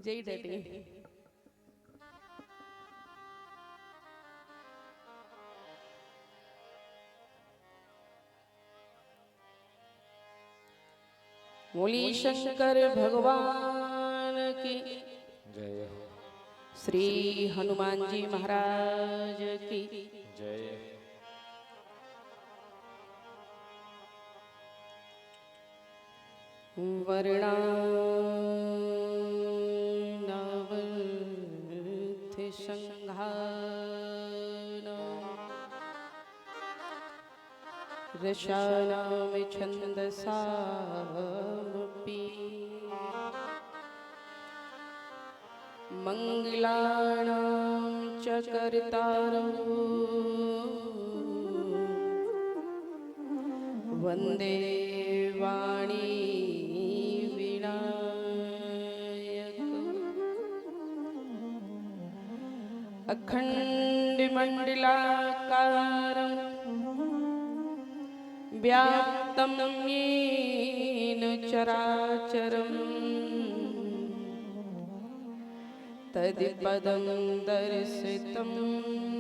जय डटे बोली शंकर भगवान की जय हो। श्री हनुमान जी महाराज की जय। वर्णानवर्थ संघान रसानाम छंदसामपि मंगलानां च कर्तारौ वंदे वाणी विनायक अखंड मंडलाकारं व्याप्तं येन चराचरम् तत्पदं दर्शितं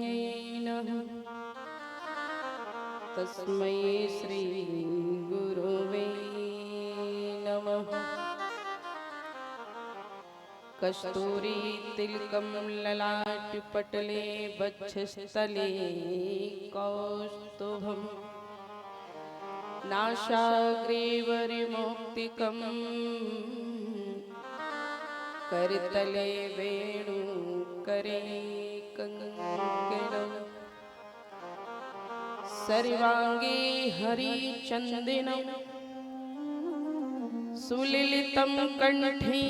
येन तस्मै श्री गुरुवे नमः। कस्तूरी तिलकं ललाटपटले वक्षस्थले कौस्तुभम् नासाग्रे वरिमौक्तिकं करतले वेणुकरे कंकणम् सर्वांगे हरिचंदनं सुललितं कंठे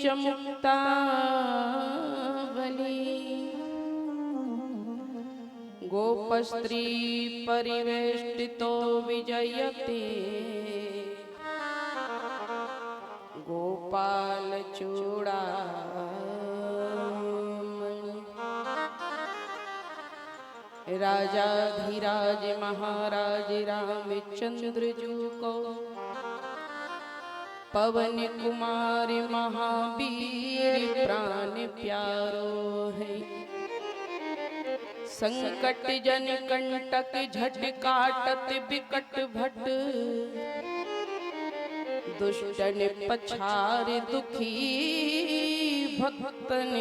च मुक्तावली गोपस्त्री परिवेष्टितो विजयते गोपाल चूड़ामणि राजाधिराज महाराज रामचंद्र जी को पवन कुमार महावीर प्राण प्यारो है संकट जन कंटक झट काटत बिकट भट दुष्टन पछार दुखी भक्तन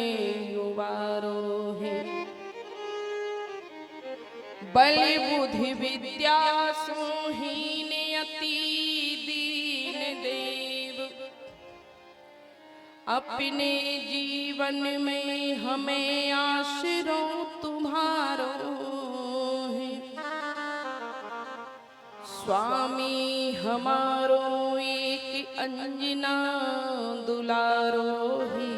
उबारो है बल बुद्धि विद्या सुहीन अति दीन देव अपने जीवन में हमें आश्रो तुम्हारो है स्वामी हमारो एक अंजना दुलारो ही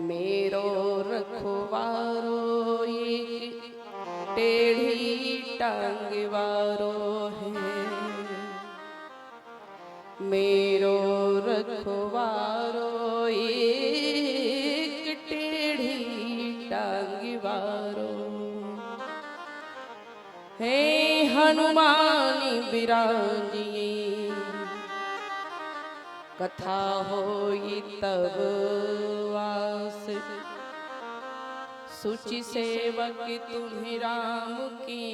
मेरो रखवारो एक टेढ़ी टांग वारो है मेरो रखवारो एक टेढ़ी टांग वारो हे हनुमान बिराजिए कथा होई तब वास सुचि सेवक तुम्हें राम के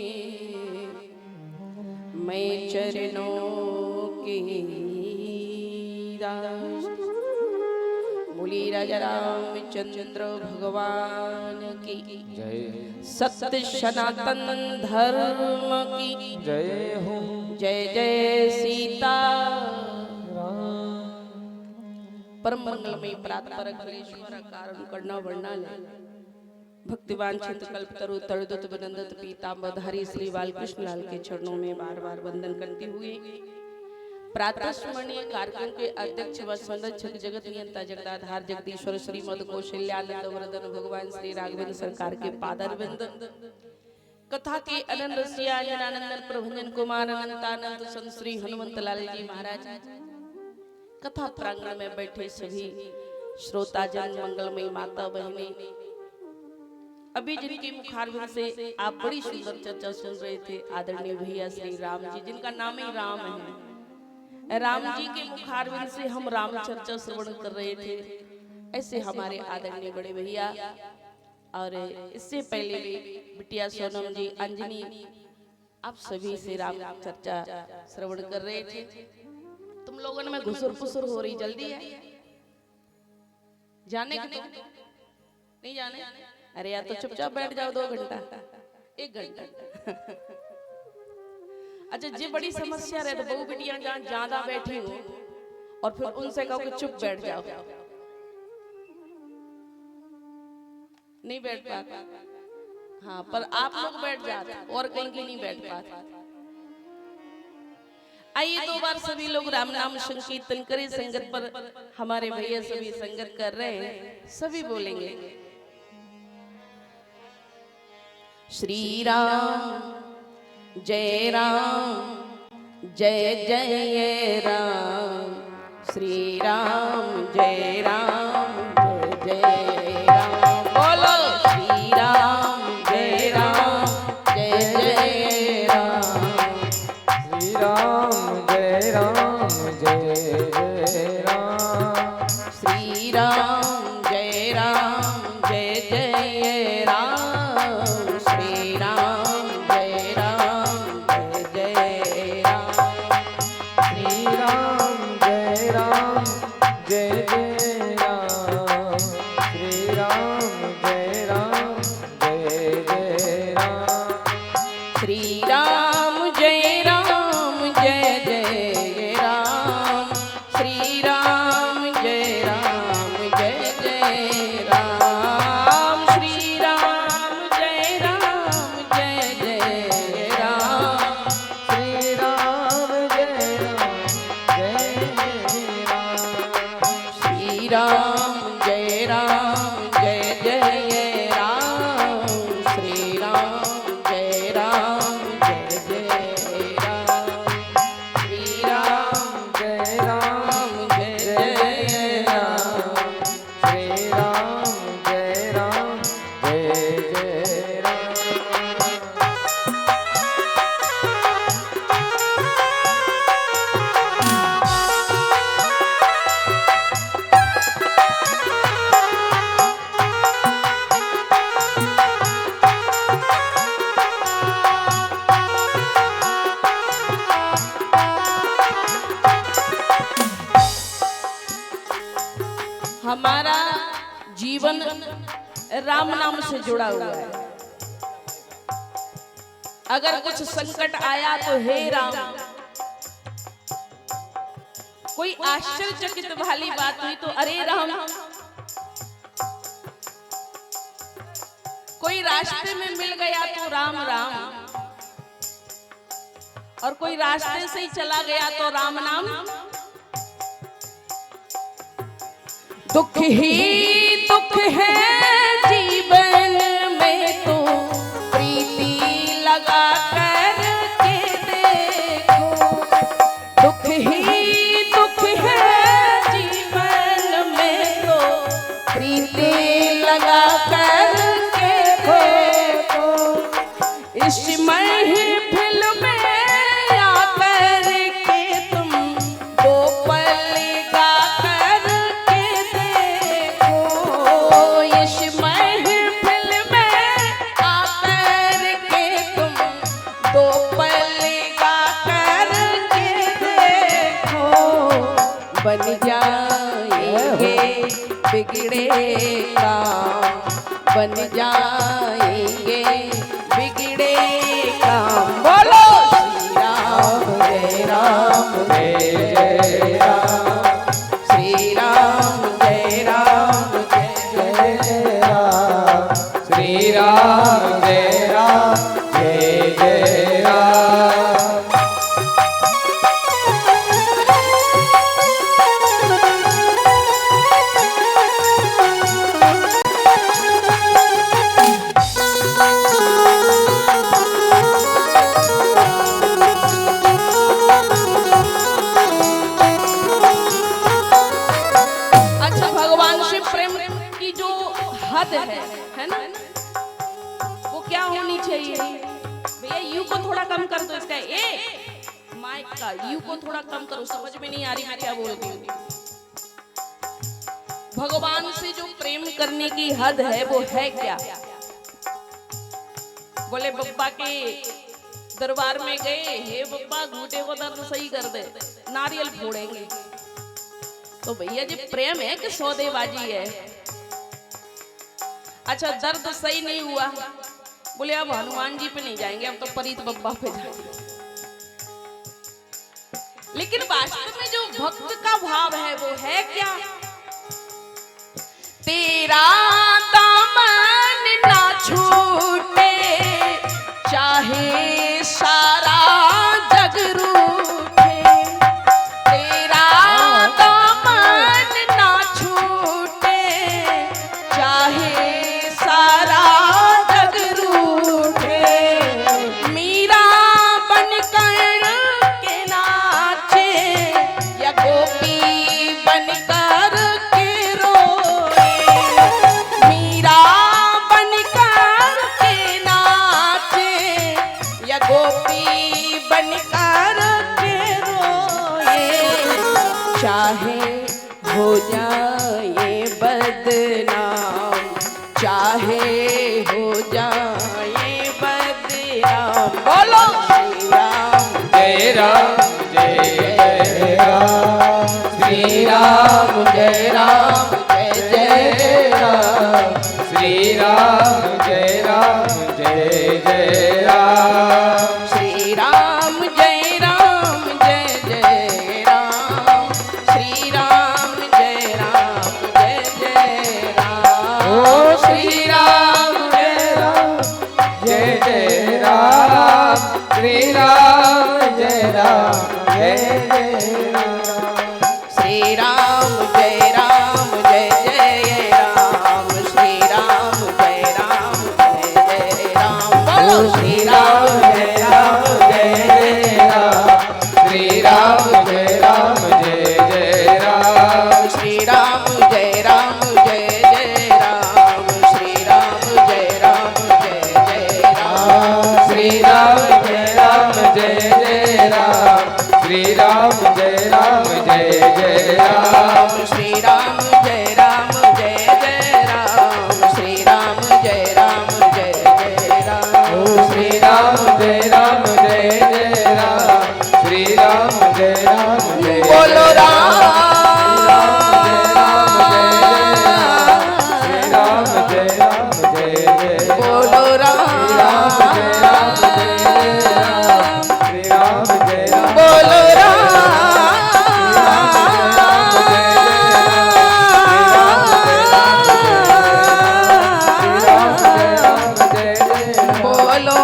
मैं चरणों की दास बोली राजा रामचंद्र भगवान की जय। सत्य सनातन धर्म की जय हो। जय जय सीता परम मंगलमय प्रातपर अखिलेश्वर कारण करना वर्णा भक्तिवान चित कल्प तरु तड़दुत विनंदत पीताम्बरधारी श्री बालकृष्ण लाल के चरणों में बार बार वंदन करते हुए प्रातः स्मरणीय कार्यक्रम के अध्यक्ष व संरक्षक जगत नियंता जगदाधार जगदीश्वर श्रीमद कौशल्यानंद वर्धन भगवान श्री राघवेंद्र सरकार के पादारविंद कथा के अनंत रसिया आनंदन प्रभंजन कुमार अनंतानंद संत श्री हनुमंत लाल जी महाराज कथा प्रांगण में बैठे सभी श्रोताजन मंगलमयी माता बहने अभी जिनके मुखारविंद से आप बड़ी सुंदर चर्चा सुन रहे थे आदरणीय भैया श्री राम जी जिनका नाम ही राम है राम जी के मुखारविंद से हम राम चर्चा श्रवण कर रहे थे। ऐसे हमारे आदरणीय बड़े भैया और इससे पहले भी बिटिया सोनम जी, अंजनी, आप सभी से राम चर्चा श्रवण कर रहे थे। तुम लोगों में घुसुर फुसुर हो रही, जल्दी है जाने का? तो नहीं जाने? अरे यार तो चुपचाप बैठ जाओ 2 घंटा 1 घंटा। अच्छा, जी बड़ी समस्या रहे तो बहु बिटिया जहाँ ज्यादा बैठी हो और फिर उनसे कहो कि चुप बैठ जाओ, नहीं बैठ पाता। हाँ, पर आप लोग बैठ जाते और कहीं की नहीं बैठ पाते। आइए 2 बार सभी लोग राम नाम संकीर्तन करें। संगत पर हमारे भैया सभी संगत कर रहे हैं, सभी बोलेंगे श्री राम जय राम जय जय राम, श्री राम जय राम जय जय राम। बोलो श्री राम जय राम जय जय राम, श्री राम जय जय राम, श्री राम जय जय राम, श्री राम जय जय राम, श्री राम जय जय राम, श्री राम जय जय राम, श्री राम जय जय राम, श्री राम जय जय राम, श्री राम जय जय राम, श्री राम जय राम, श्री राम जय जय राम, श्री राम जय जय राम, श्री राम जय राम जय जय राम। श्री राम जय जय राम। हमारा जीवन राम नाम से जुड़ा हुआ है। अगर कुछ संकट आया तो हे राम, कोई आश्चर्यचकित वाली बात हुई तो अरे राम, कोई रास्ते में मिल गया तो राम राम, और कोई रास्ते से ही चला गया तो राम नाम। दुख ही दुख है जीवन में तो प्रीति लगा कर के देखो, दुख ही दुख है जीवन में तो प्रीति लगा कर के देखो, इस महफिल में आकर के तुम 2 पल गा कर के देखो, इस महफिल में आकर के तुम 2 पल गा कर के देखो, बन जाएंगे बिगड़े काम, बन जाएंगे बिगड़े काम। बोलो श्री राम जय जय राम, श्री राम जय जय राम, श्री राम जय जय राम। अच्छा, भगवान से प्रेम की जो हद है ना, वो क्या होनी चाहिए भैया? यू को थोड़ा कम कर दो इसका। माइक का यू को थोड़ा कम करो, समझ में नहीं आ रही मैं क्या बोल रही हूँ। भगवान से जो प्रेम करने की हद है वो है क्या? बोले बप्पा के दरबार में गए, हे बप्पा घूटे को दर्द सही कर दे, नारियल फोड़ेंगे। तो भैया जी प्रेम है कि सौदेबाजी है? अच्छा दर्द सही नहीं हुआ, बोले अब हनुमान जी पे नहीं जाएंगे, अब तो परीत बप्पा पे जाएंगे। लेकिन वास्तव में जो भक्त का भाव है वो है क्या? तेरा दामन ना छूटे चाहे सारा जग रूठे, तेरा दामन ना छूटे चाहे सारा जग रूठे। मीरा बनकर के नाचे या गोपी बनकर के रोए, मीरा बनकर के नाचे या गोपी बनकर के रोए, चाहे हो जाए बदनाम, चाहे हो जाए बदनाम। बोलो श्री राम जय राम जय जय राम, श्री राम जय राम जय जय राम, श्री राम जय राम जय जय राम, श्री राम जय राम जय जय राम, श्री राम जय राम जय जय राम। ओ श्री राम जय राम जय जय राम, श्री राम जय राम जय जय राम, श्री राम जय राम जय जय राम, श्री राम जय राम जय जय राम। बोलो श्री राम जय राम जय जय राम, श्री राम जय राम जय जय राम, श्री राम जय राम जय जय राम, श्री राम जय राम जय जय राम। श्री राम जय राम जय जय राम, श्री राम जय राम जय जय राम, श्री राम जय राम जय जय राम, श्री राम जय राम जय जय राम। श्री राम जय राम जय जय राम, श्री राम जय राम जय बोलो राम श्री राम जय राम जय जय, बोलो राम श्री राम जय राम, बोलो राम बोलो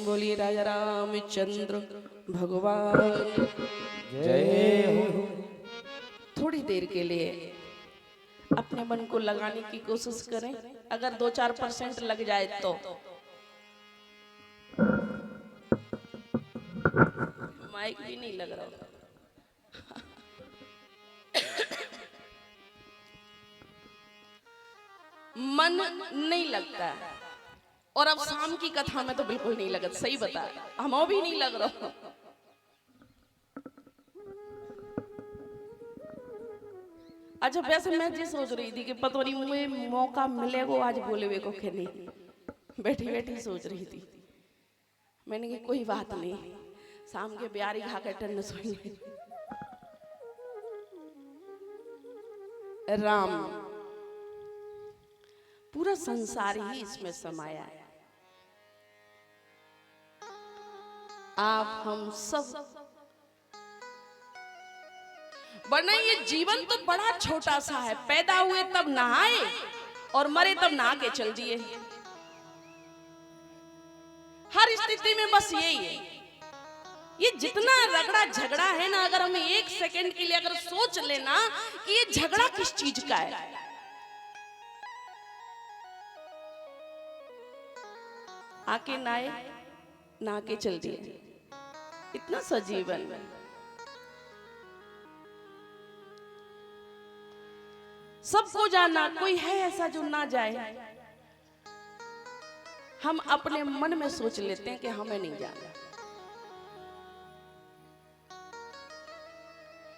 बोलिए राजा रामचंद्र भगवान। जय हो। थोड़ी देर के लिए अपने मन को लगाने की कोशिश करें, अगर 2-4% लग जाए तो। माइक भी नहीं लग रहा। मन नहीं लगता है, और अब शाम की कथा में तो बिल्कुल नहीं लगता, सही बता, हम भी नहीं लग रहा। अच्छा वैसे मैं जी सोच रही थी कि पता नहीं मुझे मौका मिलेगा आज बोले वे को कि नहीं, बैठी बैठी सोच रही थी। मैंने कहा कोई बात नहीं, शाम के ब्यारी खा के टन सोएंगे। राम पूरा संसार ही इसमें समाया है। आप हम सब, वरना ये जीवन तो बड़ा छोटा सा है। पैदा हुए तब नहाए और मरे तब नहा के चल दिए। हर स्थिति में बस यही है। ये जितना रगड़ा झगड़ा है ना, अगर हमें 1 सेकंड के लिए अगर सोच लेना कि ये झगड़ा किस चीज का है, आके नाए नहा के चल दिए, इतना सजीवन। सबको जाना, कोई है ऐसा जो ना जाए? हम अपने मन में सोच लेते हैं कि हमें नहीं जाना।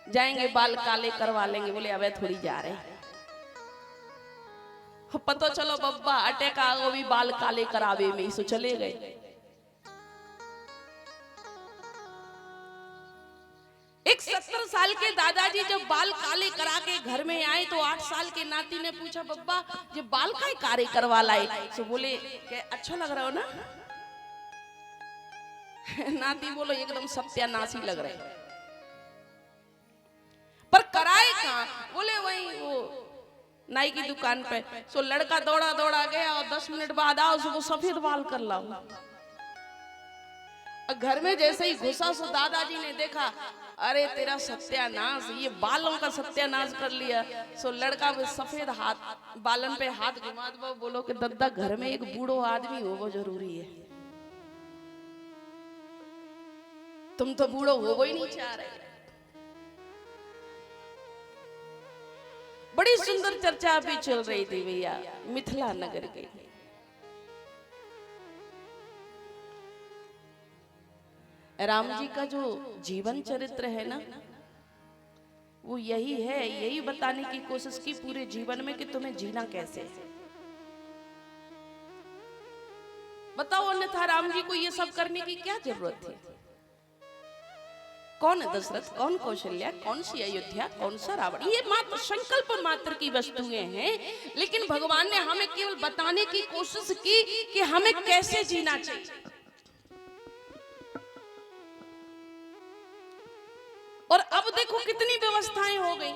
जाएंगे बाल काले करवा लेंगे, बोले अबे थोड़ी जा रहे हैं। पता चलो बब्बा अटैक आ गो भी बाल काले करावे में ही सो चले गए। एक 70 साल के दादाजी जब बाल काले करा के घर में आए तो 8 साल के नाती ने पूछा, बब्बा ये बाल काहे काले करवा लाए? तो बोले कि अच्छा लग रहा हो ना? नाती बोलो एकदम सत्यानाशी लग रहे, पर कराए कहाँ? बोले वही वो नाई की दुकान पे। सो लड़का दौड़ा दौड़ा गया और 10 मिनट बाद आओ उसको सफेद बाल कर लाओ। घर में जैसे ही घुसा सो दादाजी ने देखा, अरे तेरा सत्यानाश, ये बालों का सत्यानाश कर लिया। सो लड़का वो सफेद हाथ बालन पे हाथ घुमा दो, बोलो कि दद्दा घर में एक बूढ़ो आदमी हो वो जरूरी है, तुम तो बूढ़ो हो वो ही नहीं चाह रहे। बड़ी सुंदर चर्चा अभी चल रही थी भैया मिथिला नगर की। राम जी का जो जीवन चरित्र है ना, वो यही है, यही बताने की कोशिश की पूरे जीवन में कि तुम्हें जीना कैसे है। बताओ अन्यथा राम जी को ये सब करने की क्या जरूरत थी? कौन दशरथ, कौन कौशल्या, कौन सी अयोध्या, कौन सा रावण? ये मात्र संकल्प मात्र की वस्तुएं हैं, लेकिन भगवान ने हमें केवल बताने की कोशिश की कि हमें कैसे जीना चाहिए। और अब देखो कितनी व्यवस्थाएं हो गई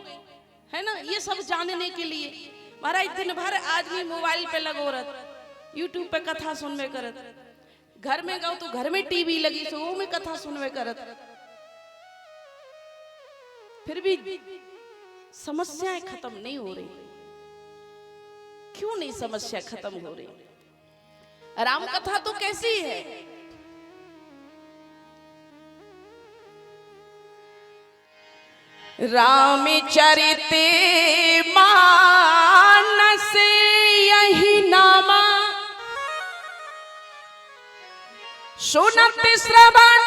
है ना, ये सब जानने के लिए। महाराज दिन भर आदमी मोबाइल पे लगो रहत, यूट्यूब पे कथा सुनवे करत, घर में गो तो घर में टीवी लगी सो वो में कथा सुनवे करत, फिर भी समस्याएं खत्म नहीं हो रही। क्यों नहीं समस्या खत्म हो रही? राम कथा तो कैसी है? रामचरिते मानस यही नामा, सुनत श्रवण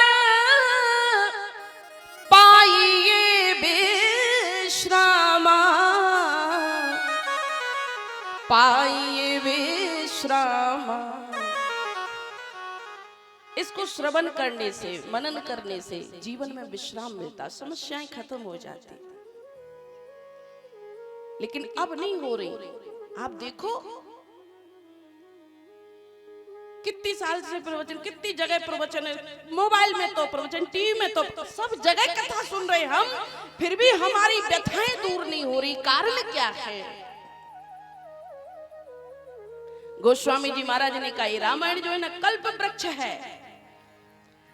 पाइए विश्रामा, पाइए विश्रामा। इसको श्रवण करने से, मनन करने से जीवन में विश्राम मिलता, समस्याएं खत्म हो जाती। लेकिन अब नहीं हो रही। आप देखो कितनी साल से प्रवचन, कितनी जगह प्रवचन है, मोबाइल में तो प्रवचन, टीवी में तो सब जगह कथा सुन रहे हम, फिर भी हमारी व्यथाएं दूर नहीं हो रही। कारण क्या है? गोस्वामी जी महाराज ने कहा ये रामायण जो है ना कल्प वृक्ष है।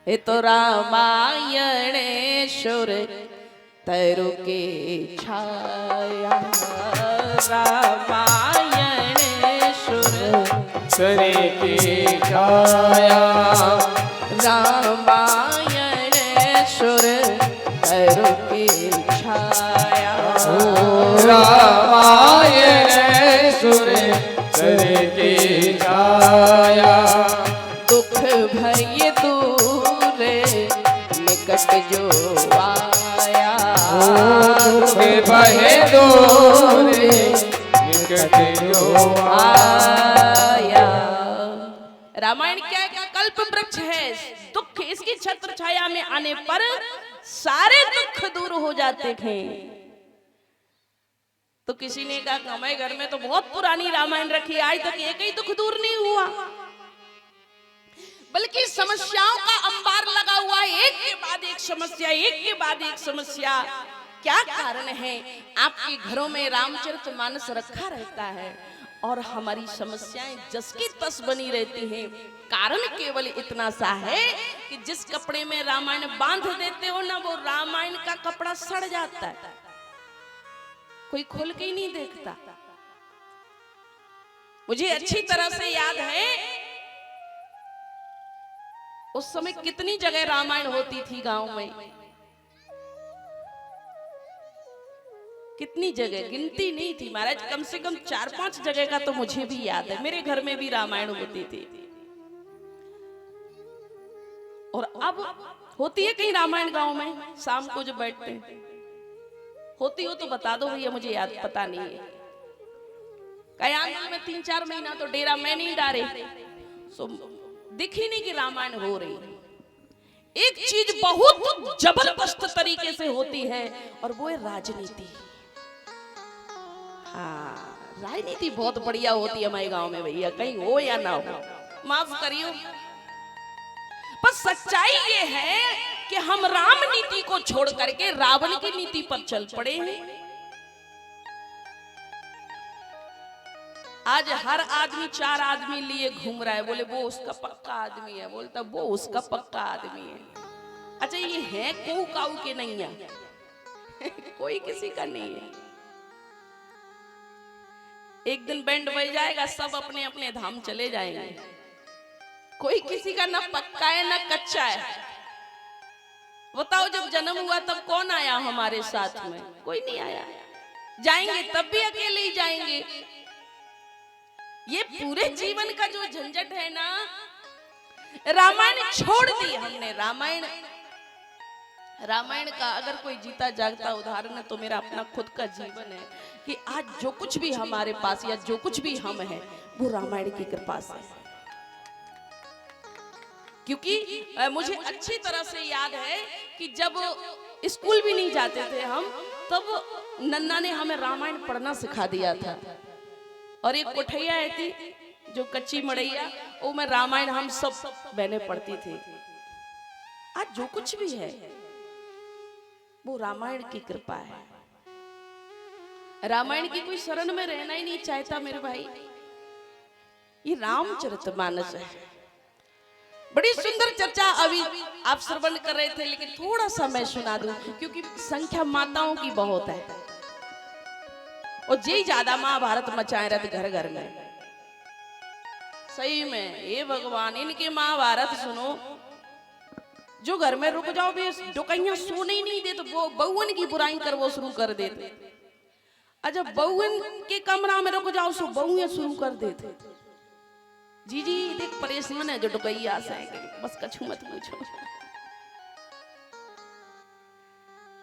ये तो रामायणेश्वर तैरो के छाया, रामायणेश्वर करे की छाया, रामायणेश्वर तैरो के छाया, रामायणेश्वर करे की छाया। दुख भय दूर निकट जो आया, दुख भय दूर निकट जो आया। रामायण क्या है? क्या कल्प वृक्ष है। दुख इसकी छत्र छाया में आने पर सारे दुख दूर हो जाते थे। तो किसी ने कहा हमारे घर में तो बहुत पुरानी रामायण रखी, आज तक एक ही दुख दूर नहीं हुआ, बल्कि समस्याओं का अंबार लगा हुआ है, एक के बाद एक समस्या, एक के बाद एक समस्या। क्या कारण है? आपके घरों में रामचरितमानस रखा रहता है और हमारी समस्याएं जस की तस बनी रहती हैं। कारण केवल इतना सा है कि जिस कपड़े में रामायण बांध देते हो ना, वो रामायण का कपड़ा सड़ जाता है, कोई खोल के ही नहीं देखता। मुझे अच्छी तरह से याद है उस समय कितनी जगह रामायण होती थी गांव में। कितनी जगह, गिनती नहीं थी महाराज, कम से कम 4-5 जगह का तो मुझे भी याद है। मेरे घर में भी रामायण होती थी। और अब होती है कहीं रामायण गांव में? शाम को जब बैठते हैं होती हो तो बता दो भैया, मुझे याद पता नहीं है। कयान में 3-4 महीना तो डेरा मैं नहीं डारे, सो दिख ही नहीं कि रामायण हो रही है। एक चीज बहुत जबरदस्त तरीके से होती है और वो है राजनीति। हाँ, राजनीति बहुत बढ़िया होती है हमारे गांव में भैया, कहीं हो या ना हो, माफ करियो। पर सच्चाई ये है कि हम राम नीति को छोड़ करके रावण की नीति पर चल पड़े हैं। आज हर आदमी 4 आदमी लिए घूम रहा है, बोले वो उसका पक्का आदमी है, बोलता वो उसका पक्का आदमी है। अच्छा ये है कोऊ काऊ के नहीं है कोई किसी का नहीं है। एक दिन बैंड बज जाएगा, सब अपने अपने धाम चले जाएंगे, कोई किसी का ना पक्का है ना कच्चा है। बताओ जब जन्म हुआ तब कौन आया हमारे साथ में? कोई नहीं आया। जाएंगे तब भी अकेले ही जाएंगे। ये पूरे जीवन का जो झंझट है ना, रामायण छोड़ दी हमने। रामायण का अगर कोई जीता जागता उदाहरण है तो मेरा अपना खुद का जीवन है कि आज जो कुछ भी हमारे पास या जो कुछ भी हम हैं वो रामायण की कृपा से। क्योंकि मुझे अच्छी तरह से याद है कि जब स्कूल भी नहीं जाते थे हम, तब नन्ना ने हमें रामायण पढ़ना सिखा दिया था। और एक कोठैया थी जो कच्ची मड़ैया, वो में रामायण हम सब बहनें पढ़ती थी। आज जो कुछ भी है वो रामायण की कृपा है। रामायण की कोई शरण में रहना ही नहीं चाहता मेरे भाई। ये रामचरितमानस है, बड़ी सुंदर चर्चा अभी आप श्रवण कर रहे थे, लेकिन थोड़ा सा मैं सुना दूं क्योंकि संख्या माताओं की बहुत है और जे ज्यादा महाभारत मचाए रहते घर घर में। सही में ये भगवान, इनके महाभारत सुनो, जो घर में रुक जाओ भी डुकैया सोने ही नहीं देते, वो बहुवन की बुराई कर वो शुरू कर देते। अच्छा बहुवन के कमरा में रुक जाओ सो बहुएं शुरू कर देते। जी जी देख परेशान है जो डुकैया से, बस कछु मत पूछो।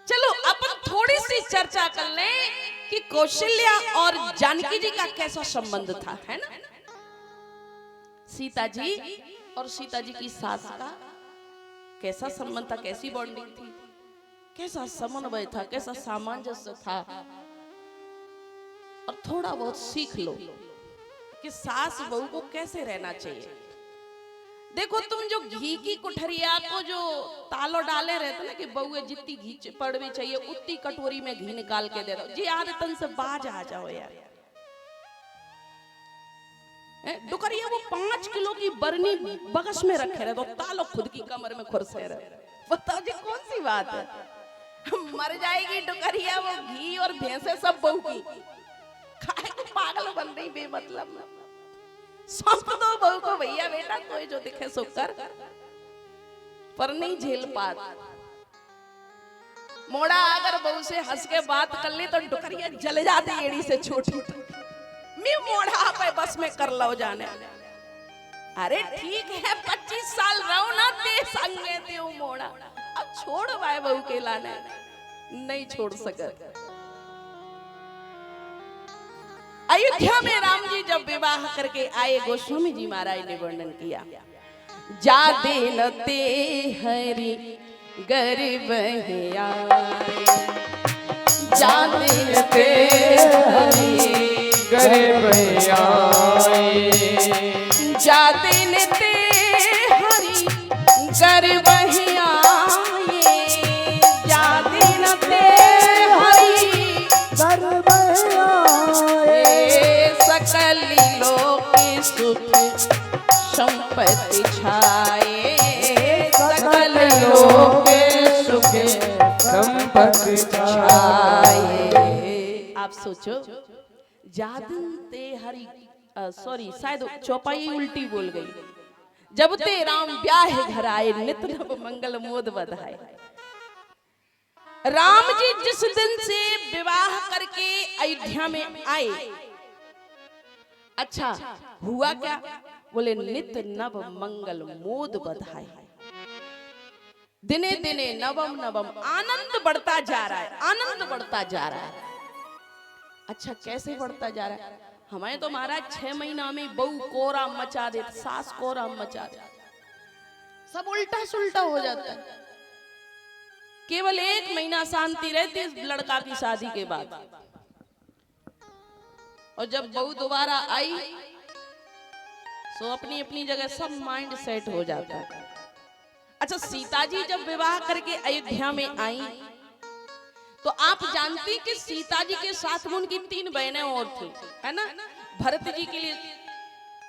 चलो अपन थोड़ी सी चर्चा कर लें कि कौशल्या और जानकी जी का कैसा संबंध था, है ना? सीता जी और सीता जी की सास का कैसा संबंध था, कैसी बॉन्डिंग थी, कैसा समन्वय था, कैसा सामंजस्य था। और थोड़ा बहुत सीख लो कि सास बहू को कैसे रहना चाहिए। देखो तुम जो घी की कुठरिया को जो तालो डाले रहते ना कि बहुए जितनी घी पड़वी चाहिए उतनी कटोरी में घी निकाल के दे दो, जी आदतन से बाज आ जाओ यार। डुकरिया वो 5 किलो की बरनी बगस में रखे रहे तो तालो खुद की कमर में खुरसे रहे। बताओ जी कौन सी बात है? मर जाएगी डुकरिया, वो घी और भैंसे सब बहू की खाए को पागल बन रही बेमतलब में। सौंप दो बहू को भैया बेटा, कोई जो दिखे सो कर, पर नहीं झेल पात। मोड़ा अगर बहू से हंस के बात कर ली तो डुकरिया जल जाती एड़ी से छोटी। मैं मोड़ा पे बस में कर लो जाने। अरे ठीक है 25 साल रहो ना ते संगे ते मोड़ा, अब छोड़ भाई बहू के लाने, नहीं छोड़ सके। अयोध्या में राम जी जब विवाह करके आए, गोस्वामी जी महाराज ने वर्णन किया, जा देन ते हरि गर्भ आए, जा देन ते हरि गर्भ आए, जा देन ते हरि गर्भ आए, जा देन ते हरि गर्भ सकल लोक सुख संपत्ति छाए, सकल लोक सुख संपत्ति छाए। आप सोचो, जादन ते हरि सॉरी शायद चौपाई उल्टी बोल गई, जब ते राम ब्याह घर आए, नित नव मंगल मोद बधाए। राम जी जिस दिन से विवाह करके अयोध्या में आए, अच्छा हुआ क्या? बोले नित नव मंगल मोद बधाई, दिने दिने नवम नवम आनंद बढ़ता जा रहा है, आनंद बढ़ता जा रहा है। अच्छा कैसे बढ़ता जा रहा है? हमें तो महाराज 6 महीना में बहू कोरा मचा दे, सास कोरा मचा दे, सब उल्टा सुल्टा हो जाता है। केवल 1 महीना शांति रहती है लड़का की शादी के बाद, और जब बहू दोबारा आई तो अपनी अपनी जगह सब माइंड सेट हो जाता है। अच्छा सीता जी जब विवाह करके अयोध्या में आई तो आप जानती कि सीता जी के साथ में उनकी 3 बहनें और थी, है ना? भरत जी के लिए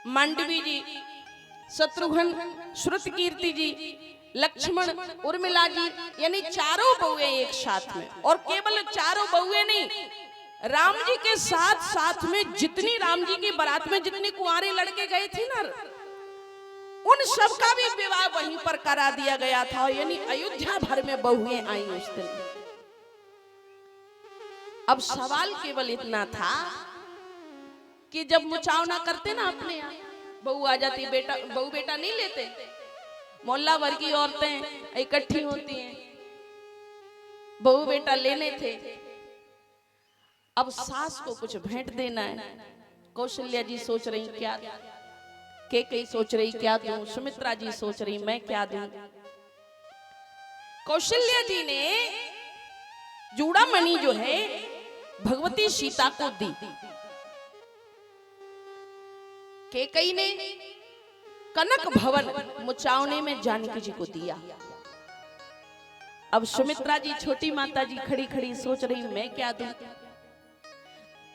मांडवी जी, शत्रुघ्न, श्रुतकीर्ति जी, लक्ष्मण, उर्मिला जी, यानी चारों बहुएं एक साथ में। और केवल चारों बहुएं नहीं, राम जी के साथ साथ में जितनी राम जी की बारात में जितने कुंवारे लड़के गए थे ना, उन सब का भी विवाह वहीं पर करा दिया गया था। यानी अयोध्या भर में बहुएं आई उस दिन। अब सवाल केवल इतना था कि जब मुचावना करते ना अपने यहाँ, बहू आ जाती, बेटा बहू बेटा नहीं लेते, मोहल्ला भर की औरतें इकट्ठी होती हैं, बहू बेटा लेने थे। अब सास को कुछ भेंट देना है। कौशल्या जी सोच रही क्या, कैकेयी सोच रही क्या दूं, सुमित्रा जी सोच रही मैं क्या दूं। कौशल्या जी ने चूड़ामणि जो है भगवती सीता को दी, कैकेयी ने कनक भवन मुचावने में जानकी जी को दिया। अब सुमित्रा जी छोटी माता जी खड़ी खड़ी सोच रही मैं क्या दूं।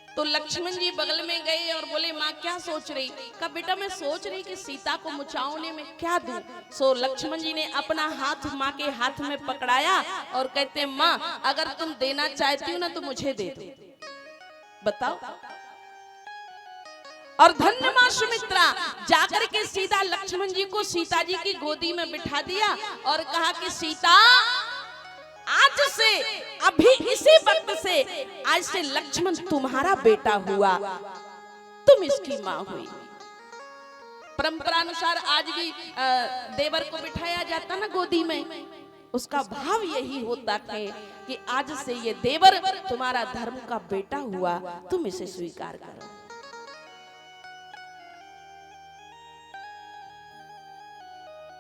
तो लक्ष्मण जी बगल में गए और बोले माँ क्या सोच रही? कहा बेटा मैं सोच रही कि सीता को मुचावने में क्या दूं। सो लक्ष्मण जी ने अपना हाथ माँ के हाथ में पकड़ाया और कहते माँ अगर तुम देना चाहती हो ना तो मुझे दे दो, बताओ। और धन्य माँ सुमित्रा जाकर के सीधा लक्ष्मण जी को सीता जी की गोदी में बिठा दिया और कहा कि सीता आज से, अभी इसी वक्त से, आज से लक्ष्मण तुम्हारा बेटा हुआ, तुम इसकी माँ हुई। परंपरा अनुसार आज भी देवर को बिठाया जाता ना गोदी में, उसका भाव यही होता है कि आज से ये देवर तुम्हारा धर्म का बेटा हुआ, तुम इसे स्वीकार करो।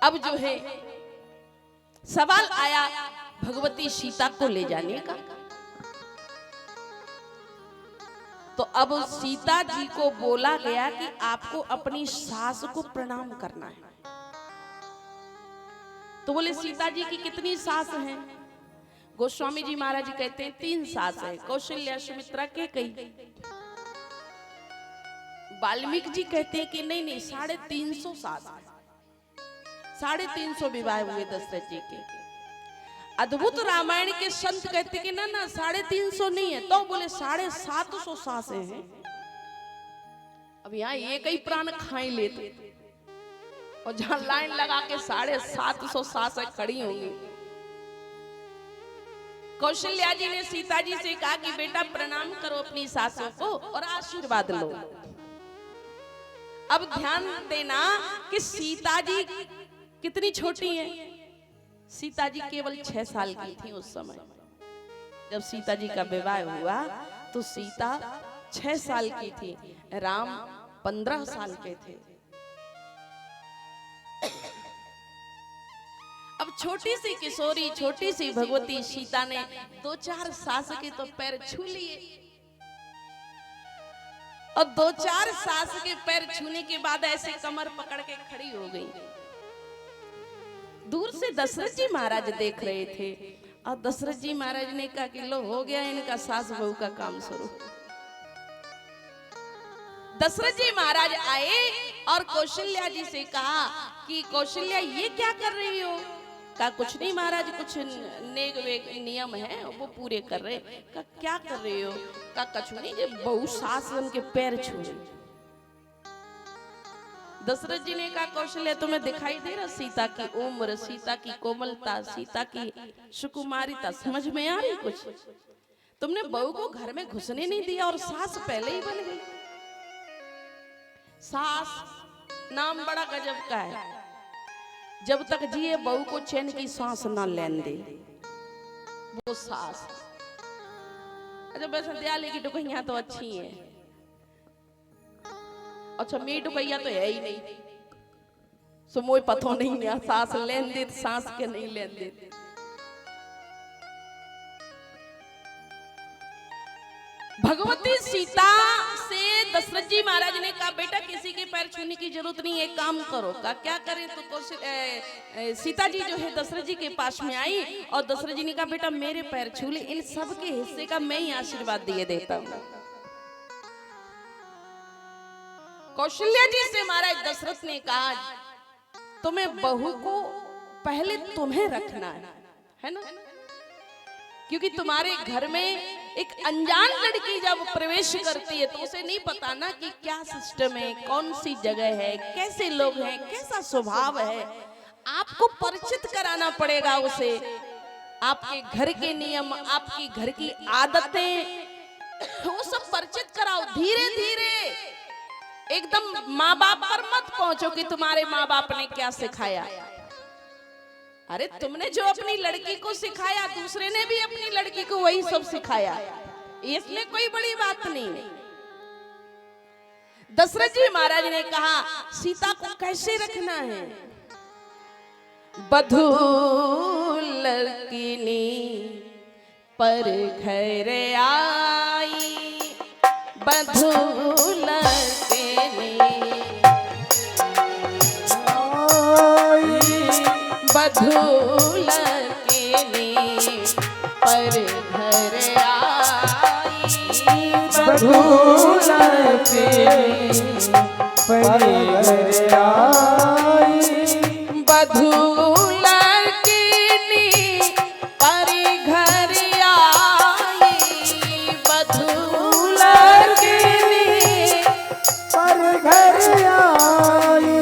अब जो है सवाल आया भगवती सीता को ले जाने का। तो अब सीता जी को बोला गया कि आपको अपनी सास को प्रणाम करना है। तो बोले सीता जी की कितनी सास हैं? गोस्वामी जी महाराज जी कहते हैं 3 सास है, कौशल्या, सुमित्रा, कैकेयी। वाल्मीकि जी कहते हैं कि नहीं नहीं 350 सास है, 350 विवाह हुए दशरथ जी के। अद्भुत रामायण के संत कहते कि ना ना 350 नहीं है, तो बोले 750 सासें हैं। अब यहाँ एक ही प्राण खाई लेते और जहां लाइन लगा के 750 सासें खड़ी होंगी। कौशल्या जी ने सीता जी से कहा कि बेटा प्रणाम करो अपनी सासों को और आशीर्वाद लो। अब ध्यान देना कि सीता जी कितनी छोटी हैं। सीता जी केवल 6 साल की थी उस समय। जब सीता जी का विवाह हुआ तो सीता 6 साल की थी, राम 15 साल के थे। अब छोटी सी किशोरी, छोटी सी भगवती सीता ने 2-4 सास के तो पैर छू लिए, और 2-4 सास के पैर छूने के बाद ऐसे कमर पकड़ के खड़ी हो गई। दूर से दशरथ जी महाराज देख रहे थे और दशरथ जी महाराज ने कहा कि लो हो गया इनका सास बहू का काम शुरू। दशरथ जी महाराज आए और कौशल्या जी से कहा कि कौशल्या ये क्या कर रही हो? कहा कुछ नहीं महाराज, कुछ नेक वेक नियम है वो पूरे कर रहे। कहा क्या कर रही हो? कहा कछु नहीं, बहू सास उनके पैर छू रही। दशरथ जी ने कहा कौशल्या तुम्हें दिखाई दे रहा सीता की उम्र, सीता की कोमलता, सीता की सुकुमारिता समझ में आ रही कुछ? तुमने बहू को घर में घुसने नहीं दिया और सास पहले ही बन गई। सास नाम बड़ा गजब का है, जब तक जिए बहू को चैन की सांस ना लेने दे वो सास। अच्छा वैसे दयाले की टुकैया तो अच्छी है, अच्छा मेरी टुकैया तो है ही नहीं, सो मोई पतो नहीं है सास लेन दे सांस के नहीं लेन दे। भगवती सीता से दशरथ जी महाराज ने कहा बेटा किसी के पैर छूने की जरूरत नहीं, एक काम करो। का क्या करें? तो सीता जी जो है दशरथ जी के पास में आई और दशरथ जी ने कहा बेटा मेरे पैर छू ले, इन सब के हिस्से का मैं ही आशीर्वाद दिए देता हूँ। कौशल्या जी से महाराज दशरथ ने कहा तुम्हें बहू को पहले तुम्हें रखना है ना, क्योंकि तुम्हारे घर में एक अनजान लड़की जब प्रवेश करती है तो उसे नहीं पता ना कि क्या सिस्टम है, कौन सी जगह है, कैसे लोग हैं, कैसा स्वभाव है। आपको परिचित कराना पड़ेगा उसे, आपके घर के नियम, आपकी घर की आदतें, वो सब परिचित कराओ। धीरे धीरे एकदम माँ बाप पर मत पहुंचो कि तुम्हारे माँ बाप ने क्या सिखाया। अरे तुमने जो अपनी लड़की को सिखाया दूसरे ने भी अपनी लड़की को वही सब सिखाया, इसमें कोई बड़ी बात नहीं। दशरथ जी महाराज ने कहा सीता को कैसे रखना है? बधू लड़कीनी पर घर आई, बधू लड़कीनी बधू लड़कीनी पर घर आई, बधू लड़कीनी पर घर आई, बधू लड़कीनी पर घर आई, बधू लड़कीनी पर घर आई,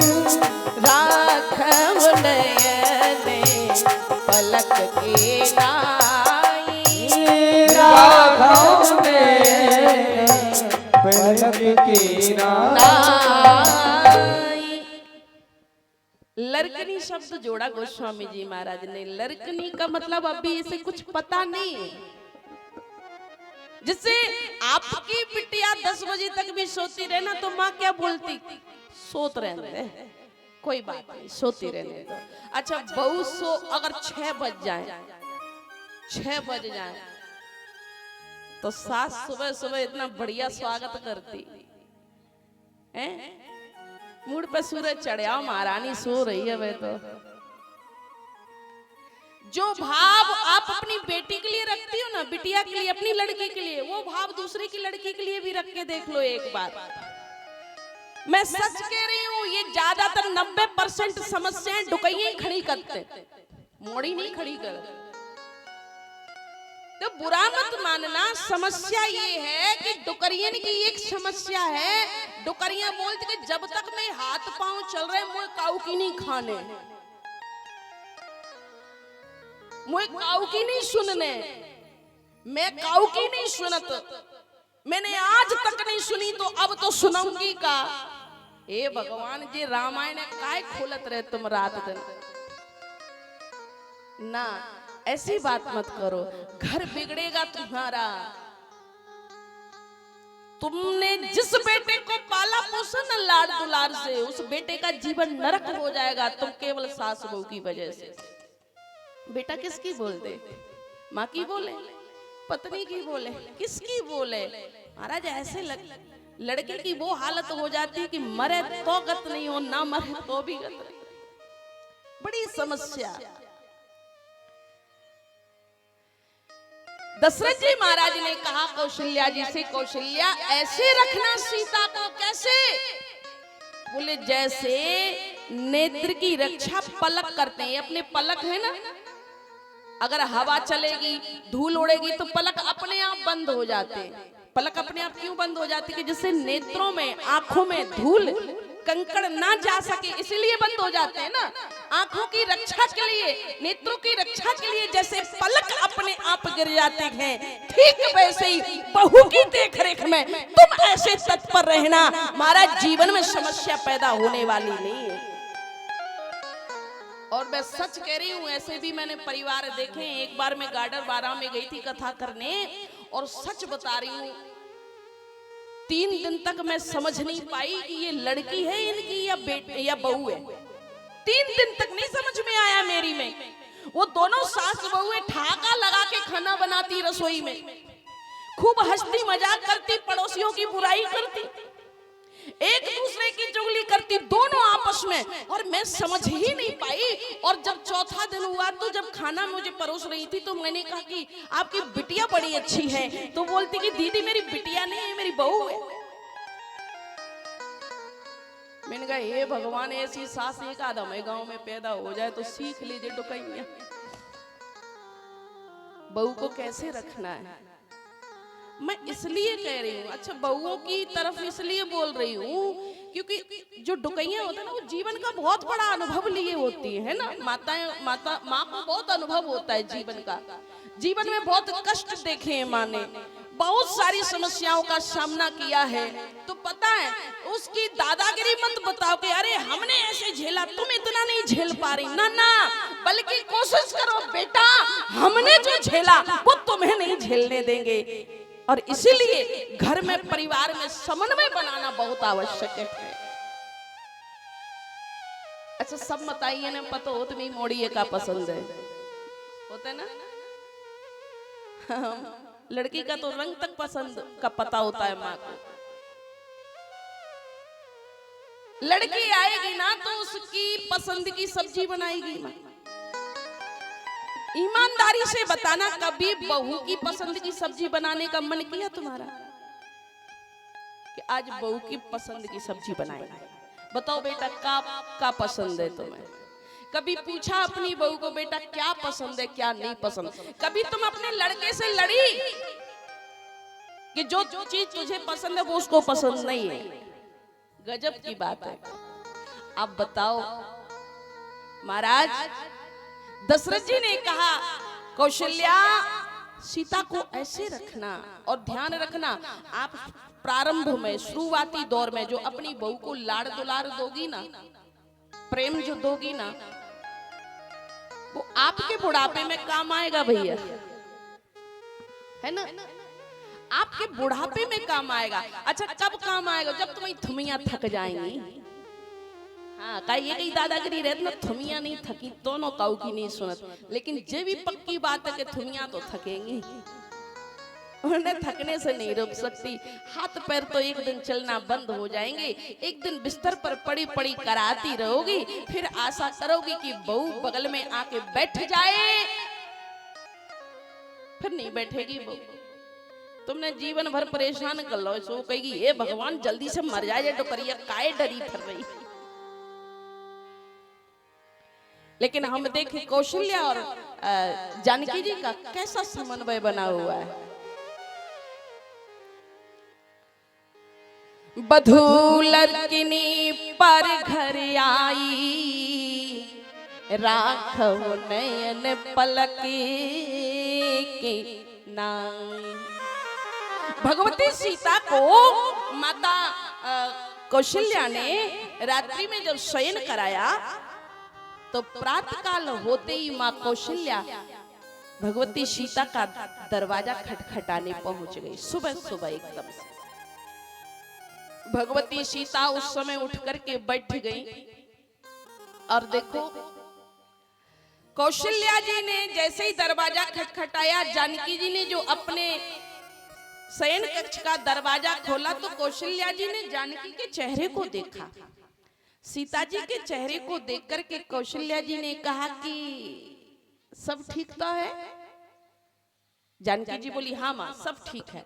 राघव नयने पलक के नाई, राघव ने पलक की नाई। लड़कनी शब्द जोड़ा गोस्वामी जी महाराज ने। लड़कनी का मतलब अभी इसे कुछ पता नहीं है, जिससे आपकी बिटिया 10 बजे तक भी सोती रहे ना तो माँ क्या बोलती, सोत रहने दे, कोई बात नहीं सोती रहने दो। अच्छा बहू सो अगर 6 बज जाए, 6 बज जाए तो सास सुबह सुबह इतना बढ़िया स्वागत करती है, मुड़ पे सूरज चढ़िया महारानी सो रही है। वे तो जो भाव आप अपनी बेटी के लिए रखती हो ना, बिटिया के लिए, अपनी लड़की के लिए, वो भाव दूसरे की लड़की के लिए भी रख के देख लो एक बार। मैं सच कह रही हूँ, ये ज्यादातर 90% समस्याएं डुकैया ही खड़ी करते, मोड़ी नहीं खड़ी कर। तो बुरा मत मानना, समस्या ये है कि डुकरियन की एक समस्या है, डुकरियां बोलती कि जब तक मैं हाथ पांव चल रहे मुझे काऊ की नहीं खाने, मुझे काऊ की नहीं सुनने, मैं काऊ की नहीं सुनत, मैंने आज तक नहीं सुनी तो अब तो सुनाऊंगी का। ए भगवान जी रामायण काय खोलत रहे तुम रात दिन ना, ऐसी बात मत करो, घर बिगड़ेगा तुम्हारा। तुमने जिस बेटे को पाला पोसा न लाड दुलार से, उस बेटे का जीवन नरक हो जाएगा, तुम केवल सास बहू की वजह से। बेटा किसकी बोलते? माँ की बोले, पत्नी की बोले, किसकी बोले? महाराज ऐसे लड़के की वो हालत हो जाती है कि मरे तो गत नहीं हो, ना मरे तो भी गत नहीं। बड़ी समस्या। दशरथ जी महाराज ने कहा कौशल्या जी से, कौशल्या ऐसे रखना सीता को। कैसे? बोले जैसे नेत्र की रक्षा पलक करते हैं, अपने पलक है ना, अगर हवा चलेगी धूल उड़ेगी तो पलक अपने आप बंद हो जाते हैं। पलक अपने आप क्यों बंद हो जाती है? कि जिससे नेत्रों में, आंखों में धूल कंकड़ ना जा सके इसलिए बंद हो जाते हैं ना। आंखों की रक्षा के लिए, नेत्रों की रक्षा के लिए जैसे पलक अपने आप गिर जाते हैं, ठीक वैसे ही बहू की देखरेख में तुम ऐसे तत्पर रहना, महाराज जीवन में समस्या पैदा होने वाली नहीं है। और मैं सच कह रही हूँ, ऐसे भी मैंने परिवार देखे। एक बार मैं गार्डन 12 में गई थी कथा करने, और सच बता रही हूँ 3 दिन तक मैं समझ नहीं पाई कि ये लड़की है इनकी या बेटे या बहू है। 3 दिन तक नहीं समझ में आया मेरी में। वो दोनों सास बहू ठहाका लगा के खाना बनाती रसोई में, खूब हंसती मजाक करती, पड़ोसियों की बुराई करती, एक दूसरे की चुगली करती दोनों आपस में, और मैं समझ ही नहीं पाई। और जब चौथा दिन हुआ तो जब खाना मुझे परोस रही थी तो मैंने कहा कि आपकी बिटिया बड़ी अच्छी है, तो बोलती कि दीदी मेरी बिटिया नहीं है, मेरी बहू है। मैंने कहा हे भगवान, ऐसी सास एक आदम है गांव में पैदा हो जाए तो सीख लीजिए डुकैया, बहू को कैसे रखना है। मैं इसलिए कह रही हूँ, अच्छा बहुओं की तरफ इसलिए बोल रही हूँ क्योंकि जो डुकैया होता है ना, वो जीवन का बहुत बड़ा अनुभव लिए होती है ना। माँ को बहुत अनुभव होता है जीवन का, जीवन में बहुत कष्ट देखे हैं माँ ने, बहुत सारी समस्याओं का सामना किया है। तो पता है उसकी दादागिरी मत बताओ कि अरे हमने ऐसे झेला, तुम इतना नहीं झेल पा रही, ना ना, बल्कि कोशिश करो बेटा, हमने जो झेला वो तुम्हें नहीं झेलने देंगे। और इसीलिए घर में, परिवार में समन्वय बनाना बहुत आवश्यक है। अच्छा सब बताइए ना, पता हो तुम्हें मोड़िए का पसंद है, होता है ना। लड़की का तो रंग तक पसंद का पता होता है माँ को। लड़की आएगी ना तो उसकी पसंद की सब्जी बनाएगी माँ। ईमानदारी से बताना, कभी बहू की पसंद की सब्जी बनाने का मन किया तुम्हारा कि आज बहू की पसंद की सब्जी बनाएगा? बताओ बेटा का पसंद है तुम्हें? कभी पूछा अपनी बहू को बेटा क्या पसंद है क्या नहीं पसंद? कभी तुम अपने लड़के से लड़ी कि जो चीज तुझे पसंद है वो उसको पसंद नहीं है? गजब की बात है। अब बताओ महाराज दशरथ जी ने कहा कौशल्या सीता को ऐसे रखना, और ध्यान रखना आप प्रारंभ में, शुरुआती दौर में जो अपनी बहू को लाड़ दुलार दोगी ना, प्रेम जो दोगी ना, वो आपके बुढ़ापे में काम आएगा भैया, है ना। आपके बुढ़ापे में काम आएगा। अच्छा कब काम आएगा? जब तुम्हारी थुमियां थक जाएंगी। हाँ कही दादागिरी रहती ना, थुमियां नहीं थकी दोनों काऊ की नहीं सुनत, लेकिन जे भी पक्की बात है कि थुमियां तो थकेंगी, उन्हें थकने से नहीं रुक सकती। हाथ पैर तो एक दिन चलना बंद हो जाएंगे, एक दिन बिस्तर पर पड़ी पड़ी कराती रहोगी, फिर आशा करोगी कि बहू बगल में आके बैठ जाए, फिर नहीं बैठेगी बहू, तुमने जीवन भर परेशान कर लो। सो कहेगी ये भगवान जल्दी से मर जाए डुकरिया, काहे डरी फिर रही। लेकिन हम देखें कौशल्या और जानकी जी का कैसा समन्वय बना हुआ है। बधू लड़किनी पर घर आई, राखो नयन पलक के नाई। भगवती सीता को माता कौशल्या ने रात्रि में जब शयन कराया तो प्रातः काल होते ही माँ कौशल्या भगवती सीता का दरवाजा खटखटाने पहुंच गई। सुबह सुबह एकदम से भगवती सीता उस समय उठ करके बैठ गई, और देखो कौशल्या जी ने जैसे ही दरवाजा खटखटाया, जानकी जी ने जो अपने शयन कक्ष का दरवाजा खोला तो कौशल्या जी ने जानकी के चेहरे को देखा। सीता जी के चेहरे को देख करके कौशल्या जी ने कहा कि सब ठीक तो है? जानकी जी बोली हाँ माँ सब ठीक है।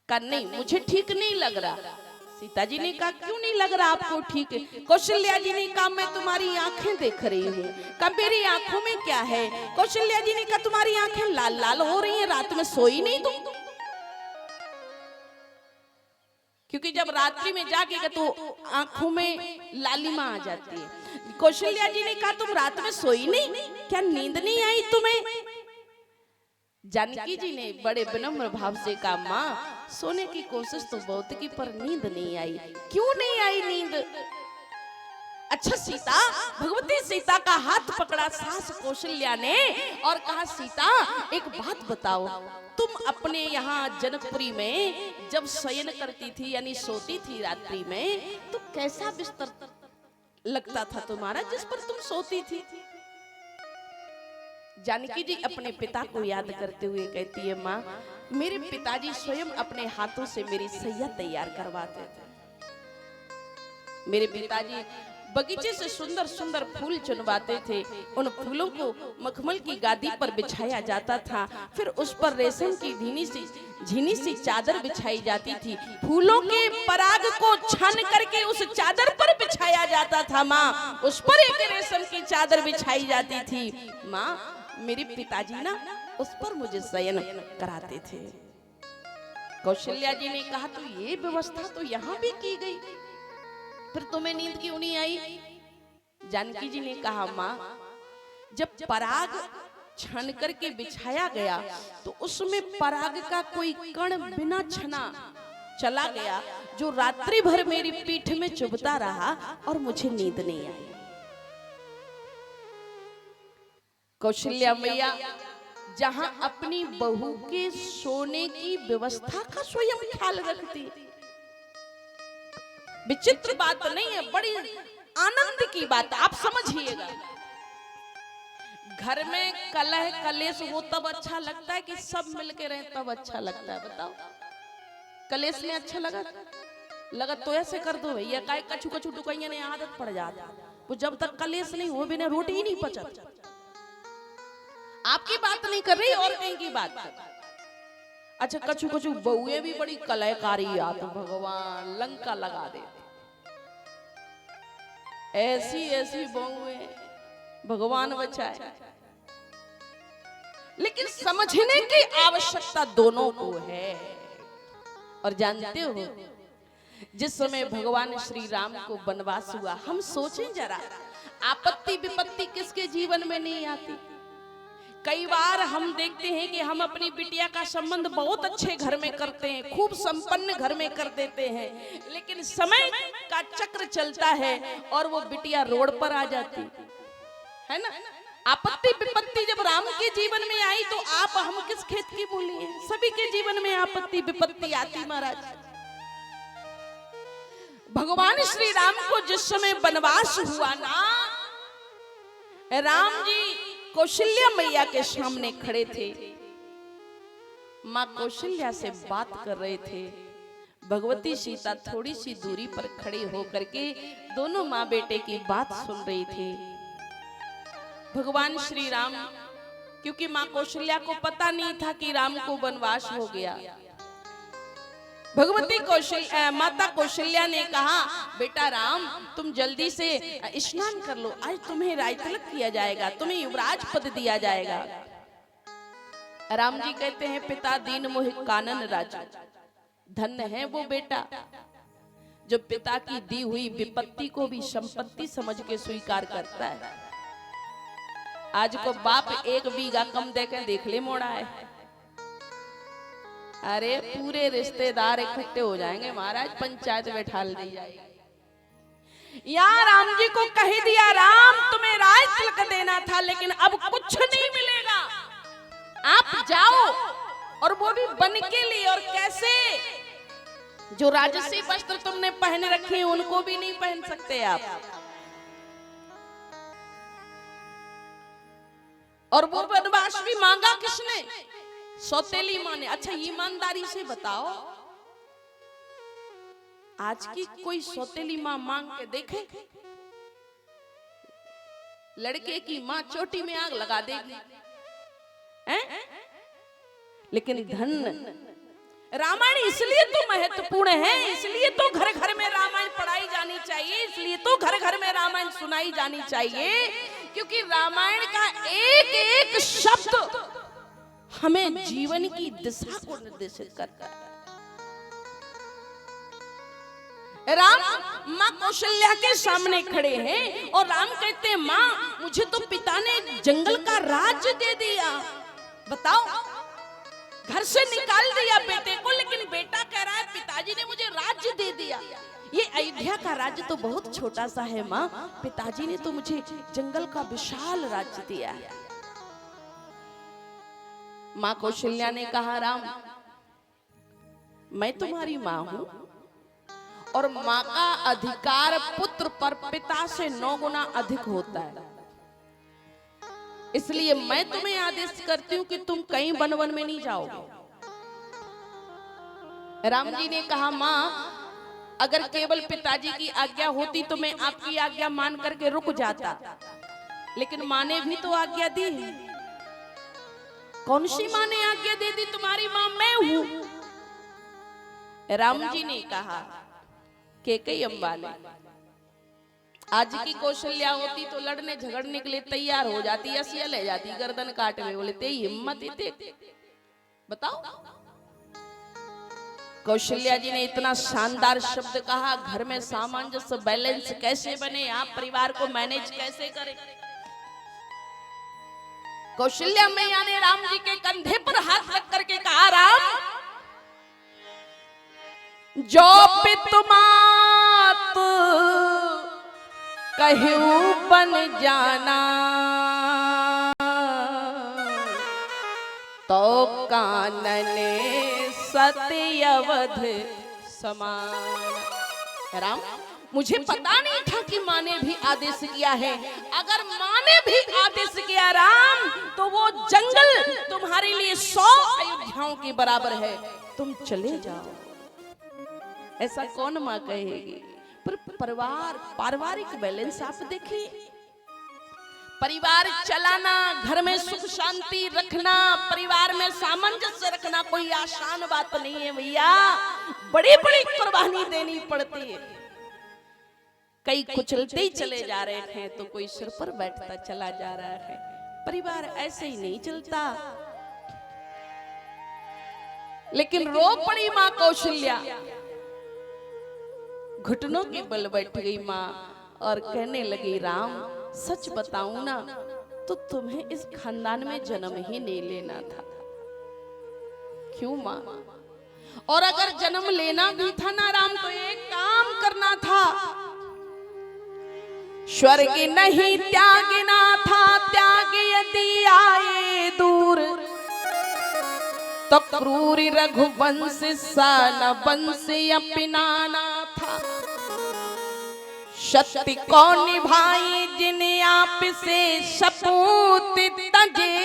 कहा नहीं मुझे ठीक नहीं लग रहा। सीता जी ने कहा क्यों नहीं लग रहा आपको ठीक है? कौशल्या जी ने कहा मैं तुम्हारी आंखें देख रही हूँ। कहा मेरी आंखों में क्या है? कौशल्या जी ने कहा तुम्हारी आंखें लाल लाल हो रही हैं, रात में सोई नहीं तुम? क्योंकि जब रात्रि में जाके तो आंखों में लालिमा आ जाती है। कौशल्या जी ने कहा तुम रात में सोई नहीं, क्या नींद नहीं आई तुम्हें? जानकी जी ने बड़े विनम्र भाव से कहा माँ सोने की कोशिश तो बहुत की पर नींद नहीं आई। क्यों नहीं आई नींद? अच्छा सीता, भगवती सीता का हाथ पकड़ा सास कौशल्या ने और कहा सीता एक बात बताओ, तुम अपने यहाँ जनकपुरी में जब शयन करती थी यानी सोती थी रात्रि में, तो कैसा बिस्तर लगता था तुम्हारा जिस पर तुम सोती थी? जानकी जी अपने पिता को याद करते हुए कहती है माँ मेरे पिताजी स्वयं अपने हाथों से मेरी सैया तैयार करवाते थे। मेरे पिताजी बगीचे से सुंदर सुंदर फूल चुनवाते थे, उन फूलों को मखमल की गादी पर बिछाया जाता था, फिर उस पर रेशम की झीनी सी चादर बिछाई जाती थी, फूलों के पराग को छान करके उस चादर पर बिछाया जाता था माँ, उस पर एक रेशम की चादर बिछाई जाती थी माँ। मेरे पिताजी ना उस पर मुझे शयन कराते थे। कौशल्या जी ने कहा तो ये व्यवस्था तो यहाँ भी की गई, फिर तुम्हें नींद क्यों नहीं आई? जानकी जी ने कहा माँ जब पराग छन करके बिछाया गया तो उसमें पराग का कोई कण बिना छना चला गया जो रात्रि भर मेरी पीठ में चुभता रहा और मुझे नींद नहीं आई। कौशल्या मैया जहां अपनी बहू के सोने की व्यवस्था का स्वयं ख्याल रखती, विचित्र बात नहीं है, बड़ी आनंद की बात, आप समझिएगा। घर में कलह कलेश हो तब अच्छा लगता है कि सब मिलके रहे तब अच्छा लगता है? बताओ, कलेश में अच्छा लगा तो ऐसे कर दो भैया, काय कछु कछु टुकैया ने आदत पड़ जाता, वो जब तक कलेश नहीं हो बिना रोटी ही नहीं पचती। आपकी बात नहीं कर रही और कहीं की बात कर। अच्छा कछु कछु बहुएं भी बड़ी कलहकारी आत, भगवान लंका लगा दे, ऐसी ऐसी बहुएं भगवान बचाए। लेकिन समझने की आवश्यकता दोनों को है। और जानते हो जिस समय भगवान श्री राम को वनवास हुआ, हम सोचें जरा, आपत्ति विपत्ति किसके जीवन में नहीं आती? कई बार हम देखते हैं कि हम अपनी बिटिया का संबंध बहुत अच्छे घर में करते हैं, खूब संपन्न घर में कर देते हैं, लेकिन समय का चक्र चलता है और वो बिटिया रोड पर आ जाती है ना। आपत्ति विपत्ति जब राम के जीवन में आई तो आप हम किस खेत की मूली हैं? सभी के जीवन में आपत्ति विपत्ति आती महाराज। भगवान श्री राम को जिस समय वनवास हुआ ना, राम जी कौशल्या मैया के सामने खड़े थे, माँ कौशल्या से बात कर रहे थे। भगवती सीता थोड़ी सी दूरी पर खड़ी होकर के दोनों माँ बेटे की बात सुन रही थी। भगवान श्री राम, क्योंकि माँ कौशल्या को पता नहीं था कि राम को वनवास हो गया, माता कौशल्या ने कहा बेटा राम तुम जल्दी से स्नान कर लो, आज तुम्हें राजतिलक किया जाएगा, तुम्हें युवराज पद दिया जाएगा। राम जी कहते हैं पिता दीन मोहि कानन राजा, धन्य है वो बेटा जो पिता की दी हुई विपत्ति को भी संपत्ति समझ के स्वीकार करता है। आज को बाप एक बीघा कम देकर देख ले मोड़ा है, अरे पूरे रिश्तेदार इकट्ठे हो जाएंगे महाराज, पंचायत बैठा दी जाएगी। या राम जी को कह दिया राम तुम्हें राज तिलक देना था लेकिन अब कुछ नहीं मिलेगा, आप जाओ, और वो भी बन के लिए। और कैसे? जो राजसी वस्त्र तुमने पहन रखे हैं उनको भी नहीं पहन सकते आप। और वो वनवास भी मांगा किसने? सौतेली माँ ने। अच्छा ईमानदारी से बताओ, आज की कोई सौतेली माँ मांग के देखे? लड़के की माँ चोटी में आग लगा देगी, हैं? लेकिन धन रामायण इसलिए तो महत्वपूर्ण है, इसलिए तो घर घर में रामायण पढ़ाई जानी चाहिए, इसलिए तो घर घर में रामायण सुनाई जानी चाहिए, क्योंकि रामायण का एक एक शब्द हमें जीवन की दिशा को निर्देशित करता है। राम माँ कौशल्या के सामने खड़े हैं और राम कहते हैं माँ मुझे तो पिता ने जंगल का राज्य दे दिया, बताओ घर से निकाल दिया बेटे को, लेकिन बेटा कह रहा है पिताजी ने मुझे राज्य दे दिया। ये अयोध्या का राज्य तो बहुत छोटा सा है माँ, पिताजी ने तो मुझे जंगल का विशाल राज्य दिया है। माँ कौशल्या ने कहा राम मैं तुम्हारी माँ हूं और माँ का अधिकार पुत्र पर पिता से 9 गुना अधिक होता है, इसलिए मैं तुम्हें आदेश करती हूं कि तुम कहीं वन वन में नहीं जाओगे। राम जी ने कहा माँ अगर केवल पिताजी की आज्ञा होती तो मैं आपकी आज्ञा मान करके रुक जाता, लेकिन माँ ने भी तो आज्ञा दी। कौन सी माँ ने आज्ञा दे दी? तुम्हारी माँ मैं हूं। राम जी ने कहा कैकेयी अम्बा ने, आज की कौशल्या होती तो लड़ने झगड़ने के लिए तैयार हो जाती, असिया ले जाती, गर्दन काट में बोले ते हिम्मत इतने, बताओ। कौशल्या जी ने इतना शानदार शब्द कहा, घर में सामंजस्य बैलेंस कैसे बने, आप परिवार को मैनेज कैसे करें। कौशल्या मैया ने राम जी के कंधे पर हाथ रख करके कहा राम जो पितुमात कहूं बन जाना तो कानने सत्यवध समान। राम मुझे पता नहीं था कि माँ ने भी आदेश किया है, अगर माँ ने भी आदेश किया राम तो वो जंगल तुम्हारे लिए 100 अयोध्याओं के बराबर है, तुम चले जाओ। ऐसा कौन माँ कहेगी? पर परिवार पारिवारिक बैलेंस आप देखिए, परिवार चलाना, घर में सुख शांति रखना, परिवार में सामंजस्य रखना कोई आसान बात नहीं है भैया, बड़ी बड़ी कुर्बानी देनी पड़ती है। कई कुचलते ही चले जा रहे हैं तो कोई सिर पर बैठता चला जा रहा है, परिवार ऐसे ही नहीं चलता। लेकिन रो पड़ी माँ कौशल्या, घुटनों के बल बैठ गई माँ और कहने लगी राम सच बताऊं ना तो तुम्हें इस खानदान में जन्म ही नहीं लेना था। क्यों माँ? और अगर जन्म लेना भी था ना राम तो एक काम करना था, स्वर्ग नहीं त्यागना था, त्याग यदि आए दूर तो क्रूर रघुवंश सा न वंश अपनाना था। सत्य को निभाई जिन्हें आप से सपूत तजे,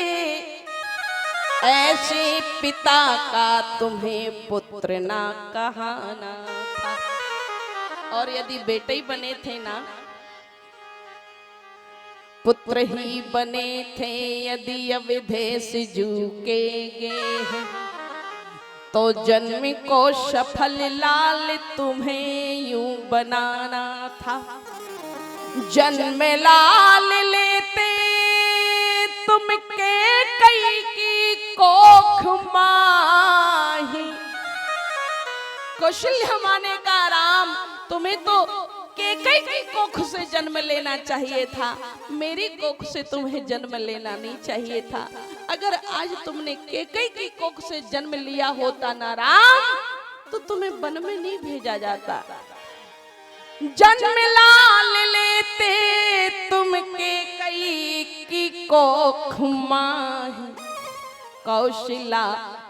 ऐसे पिता का तुम्हें पुत्र ना कहाना था। और यदि बेटे ही बने थे ना, पुत्र ही बने थे यदि अविधेश जूके गे, तो जन्म को सफल लाल तुम्हें यूं बनाना था। जन्म लाल लेते तुम कैकेयी की कोख माही। कौशल्या माने का राम तुम्हें तो कैकेयी की कोख से जन्म लेना चाहिए था, मेरी कोख से तुम्हें जन्म लेना नहीं चाहिए था। अगर आज तुमने कैकेयी की कोख से जन्म लिया होता ना राम तो तुम्हें वन में नहीं भेजा जाता। जन्म लाल लेते तुम कैकेयी की कोख माही, कौशल्या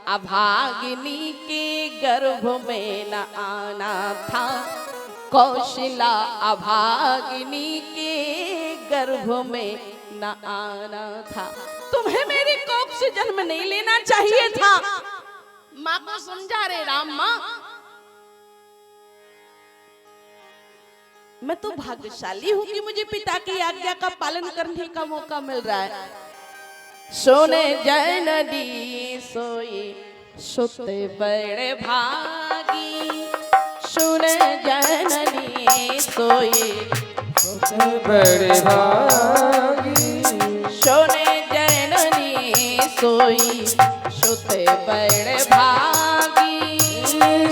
अभागिनी के गर्भ में न आना था। कौशल्या अभागिनी के गर्भ में न आना था। तुम्हें मेरी कोख से जन्म नहीं लेना चाहिए था। माँ को समझा रहे राम माँ मैं तो भाग्यशाली हूँ कि मुझे पिता की आज्ञा का पालन करने का मौका मिल रहा है। सोने जय नदी सोई सुते बड़े भागी, सुने जननी सोई सुते बड़े भागी, सोने जननी सोई सुते बड़े भागी,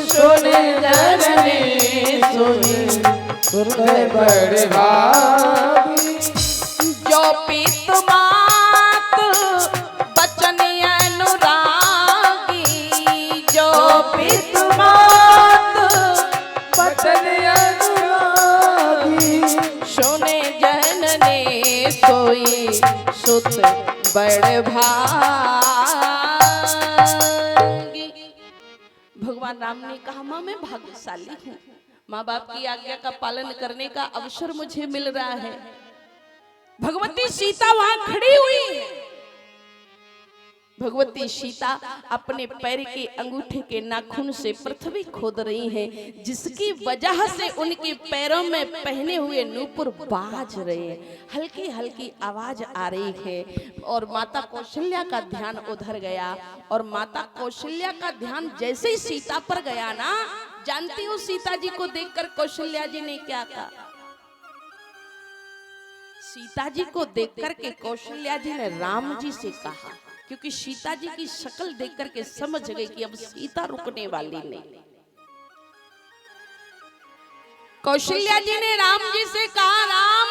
सोने जननी सोई हृदय बड़े भागी जो पीत मात बचन अनुरागी, जो पीत मात बचन अनुरागी सुने जनने सोई सुत बड़ भागी। भगवान राम ने कहा माँ मैं भाग्यशाली हूँ, माँ बाप की आज्ञा का पालन करने का अवसर मुझे मिल रहा है। भगवती सीता वहां खड़ी हुई है। भगवती सीता अपने पैर के अंगूठे के नाखून से पृथ्वी खोद रही हैं, जिसकी वजह से उनके पैरों में पहने हुए नूपुर बाज रहे हैं, हल्की हल्की आवाज आ रही है। और माता कौशल्या का ध्यान उधर गया, और माता कौशल्या का ध्यान जैसे ही सीता पर गया ना, जानती हो सीता जी को देखकर कौशल्या जी ने क्या कहा? सीता जी को देखकर के कौशल्या जी ने राम जी से कहा, क्योंकि सीता जी की शक्ल देखकर के समझ गई कि अब सीता रुकने वाली नहीं। कौशल्या जी ने राम जी से कहा, राम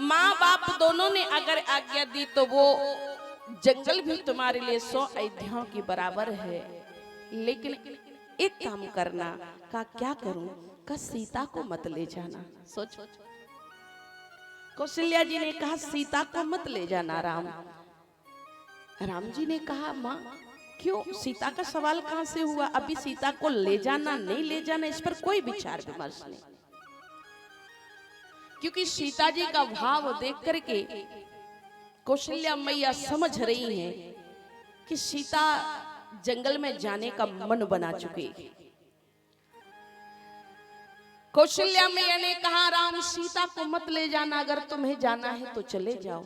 माँ बाप दोनों ने अगर आज्ञा दी तो वो जंगल भी तुम्हारे लिए 100 अयोध्याओं की बराबर है, लेकिन एक काम करना। का क्या करूं? का सीता को मत ले जाना। सोच, कौशल्या जी ने कहा सीता को मत ले जाना राम। राम जी ने कहा माँ क्यों? सीता का सवाल कहां से हुआ? अभी सीता को ले जाना नहीं ले जाना इस पर कोई विचार विमर्श नहीं, क्योंकि सीता जी का भाव देख करके कौशल्या मैया समझ रही हैं कि सीता जंगल में जाने का मन बना चुकी है। कौशल्या मैया ने कहा राम सीता को मत ले जाना, अगर तुम्हें जाना है तो चले जाओ।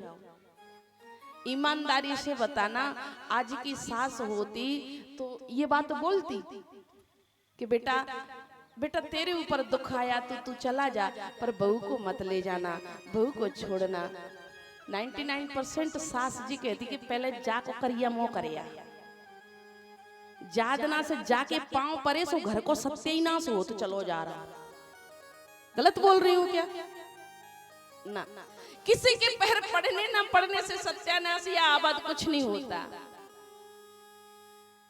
ईमानदारी से बताना, आज की सास होती तो ये बात बोलती कि बेटा बेटा तेरे ऊपर दुख आया तो तू चला जा, पर बहू को मत ले जाना, बहू को छोड़ना। 99% सास जी कहती कि पहले जाको करिया मो करिया, जादना से जाके पांव परे सो घर को सत्यानाश हो तो चलो जा रहा। गलत बोल रही हूँ क्या? ना, किसी के पैर पड़ने ना पड़ने से सत्यानाश या आबाद कुछ नहीं होता।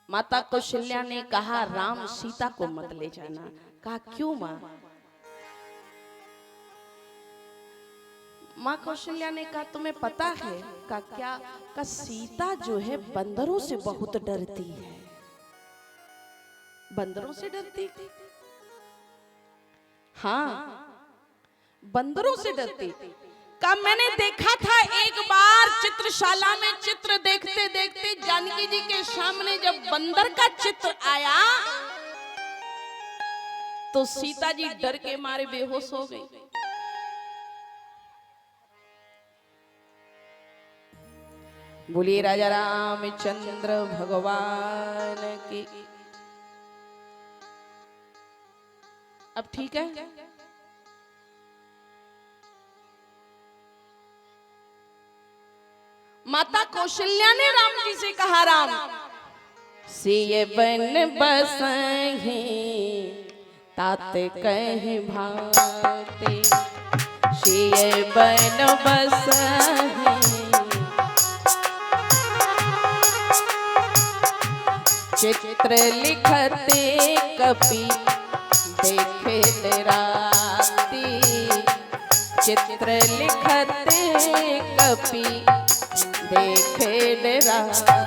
माता कौशल्या ने कहा राम सीता को मत ले जाना। कहा क्यों माँ? माँ कौशल्या ने कहा तुम्हें पता है? कहा क्या? का सीता जो है बंदरों से बहुत डरती है। बंदरों से डरती? हाँ, बंदरों से डरती। का मैंने देखा था एक बार चित्रशाला में चित्र देखते देखते जानकी जी के सामने जब बंदर का चित्र आया तो सीता जी डर के मारे बेहोश हो गई। बोलिए राजा रामचंद्र भगवान की। अब ठीक है? माता कौशल्या ने राम जी से कहा राम सिय बन बसहि तात कहि भाते, सिय बन बसहि चित्र लिखते कपि देखे राती, चित्र लिखते कपि देखे राती।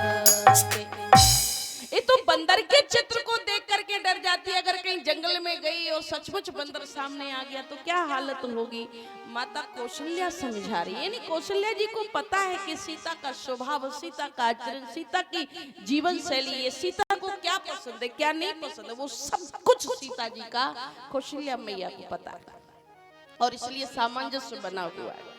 ये तो बंदर के चित्र को देख करके डर जाती है। अगर कहीं जंगल में गई और सचमुच बंदर सामने आ गया तो क्या हालत होगी? माता कौशल्या समझा रही है। यानी कौशल्या जी को पता है कि सीता का स्वभाव, सीता का आचरण, सीता की जीवन शैली, ये सीता को क्या पसंद है क्या नहीं पसंद है, वो सब कुछ सीता जी का कौशल्या मैया को पता है, और इसलिए सामंजस्य बना हुआ है।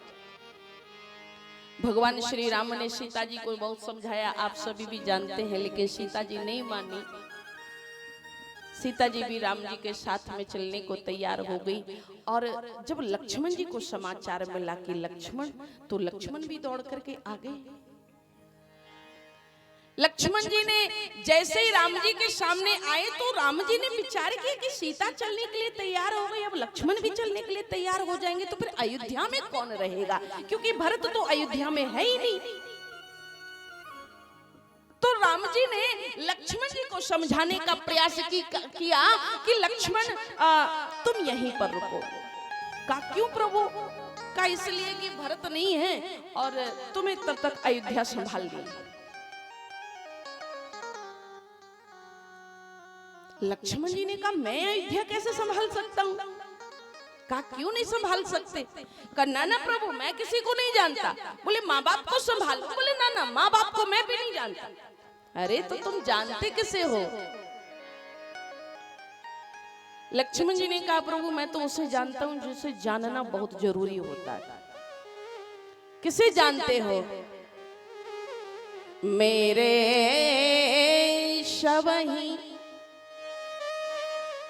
भगवान श्री राम ने सीता जी को बहुत समझाया, आप सभी भी जानते हैं, लेकिन सीता जी नहीं मानी। सीता जी भी राम जी के साथ में चलने को तैयार हो गई। और जब लक्ष्मण जी को समाचार मिला कि लक्ष्मण, तो लक्ष्मण भी दौड़ करके आ गए। लक्ष्मण जी ने जैसे ही राम जी के सामने आए तो राम जी ने विचार किया कि सीता चलने के लिए तैयार हो गई, अब लक्ष्मण भी चलने के लिए तैयार हो जाएंगे तो फिर अयोध्या में कौन रहेगा, क्योंकि भरत तो अयोध्या में है ही नहीं। तो राम जी ने लक्ष्मण जी को समझाने का प्रयास किया कि लक्ष्मण तुम यहीं पर रुको। का क्यों प्रभु? का इसलिए कि भरत नहीं है और तुम्हें तब तक अयोध्या संभाल ली। लक्ष्मण जी ने कहा मैं अयोध्या कैसे संभाल सकता हूँ? कहा क्यों नहीं संभाल सकते? कहा ना प्रभु मैं किसी को नहीं जानता। बोले माँ बाप को संभालो। बोले ना माँ बाप को मैं भी नहीं जानता। अरे तो तुम जानते किसे हो? लक्ष्मण जी ने कहा प्रभु मैं तो उसे जानता हूं जिसे जानना बहुत जरूरी होता है। किसे जानते हो? मेरे शबही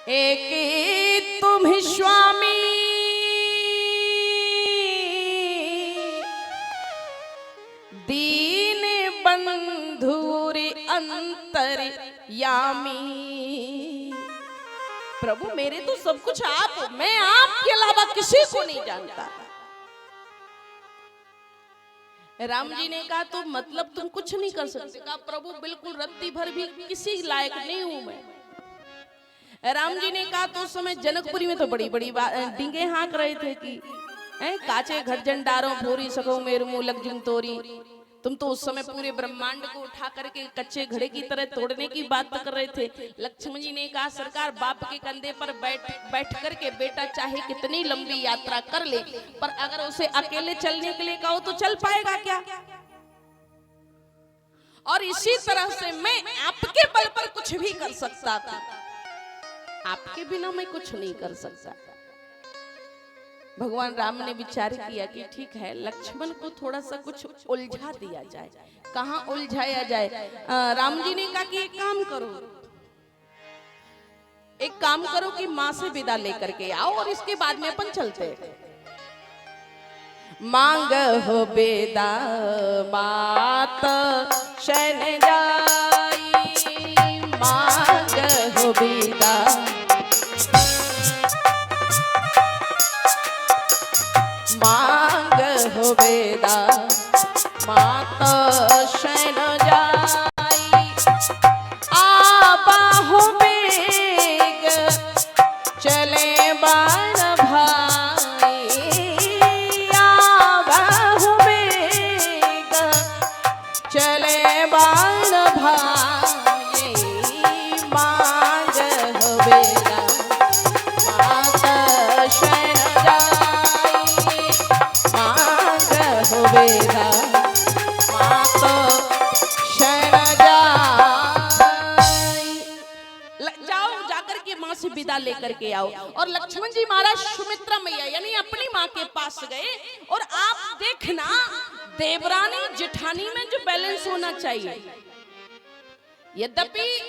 एक तुम ही स्वामी, दीन बंधुरे अंतर यामी। प्रभु मेरे तो सब कुछ आप हो, मैं आपके अलावा किसी को नहीं जानता। राम जी ने कहा तो मतलब तुम कुछ नहीं कर सकते? कहा प्रभु बिल्कुल रत्ती भर भी किसी लायक नहीं हूं मैं। राम जी ने कहा तो उस समय जनकपुरी में तो बड़ी बड़ी डींगे हाँक रहे थे कि काचे घटजन डारो भोरी सको मेरे मुंह लग जुम तोरी। तुम तो उस समय पूरे ब्रह्मांड को उठा करके कच्चे घड़े की तरह तोड़ने की बात कर रहे थे। लक्ष्मण जी ने कहा सरकार बाप के कंधे पर बैठ करके बेटा चाहे कितनी लंबी यात्रा कर ले, पर अगर उसे अकेले चलने के लिए कहो तो चल पाएगा क्या? और इसी तरह से मैं आपके बल पर कुछ भी कर सकता था, आपके बिना मैं कुछ नहीं कर सकता। भगवान राम ने विचार किया कि ठीक है लक्ष्मण को थोड़ा सा कुछ उलझा दिया जाए। कहां उलझाया जाए? राम जी ने कहा कि एक काम करो कि माँ से विदा लेकर के आओ और इसके बाद में अपन चलते हैं। मांग हो बेदा बात शरण जाई, मांग हो बेदा मांग हो बेदा मात शरण जाई, आबा हो बेग चले बाण भाई, आबा हो बेग चले बाण भाई, मांग हो बेदा मात शरण जाई, मांग हो बेदा मात शरण जाई। जाओ जाकर के माँ से विदा लेकर के आओ। और लक्ष्मण जी महाराज सुमित्रा मैया यानी अपनी माँ के पास गए। और आप देखना देवरानी जेठानी में जो बैलेंस होना चाहिए, यद्यपि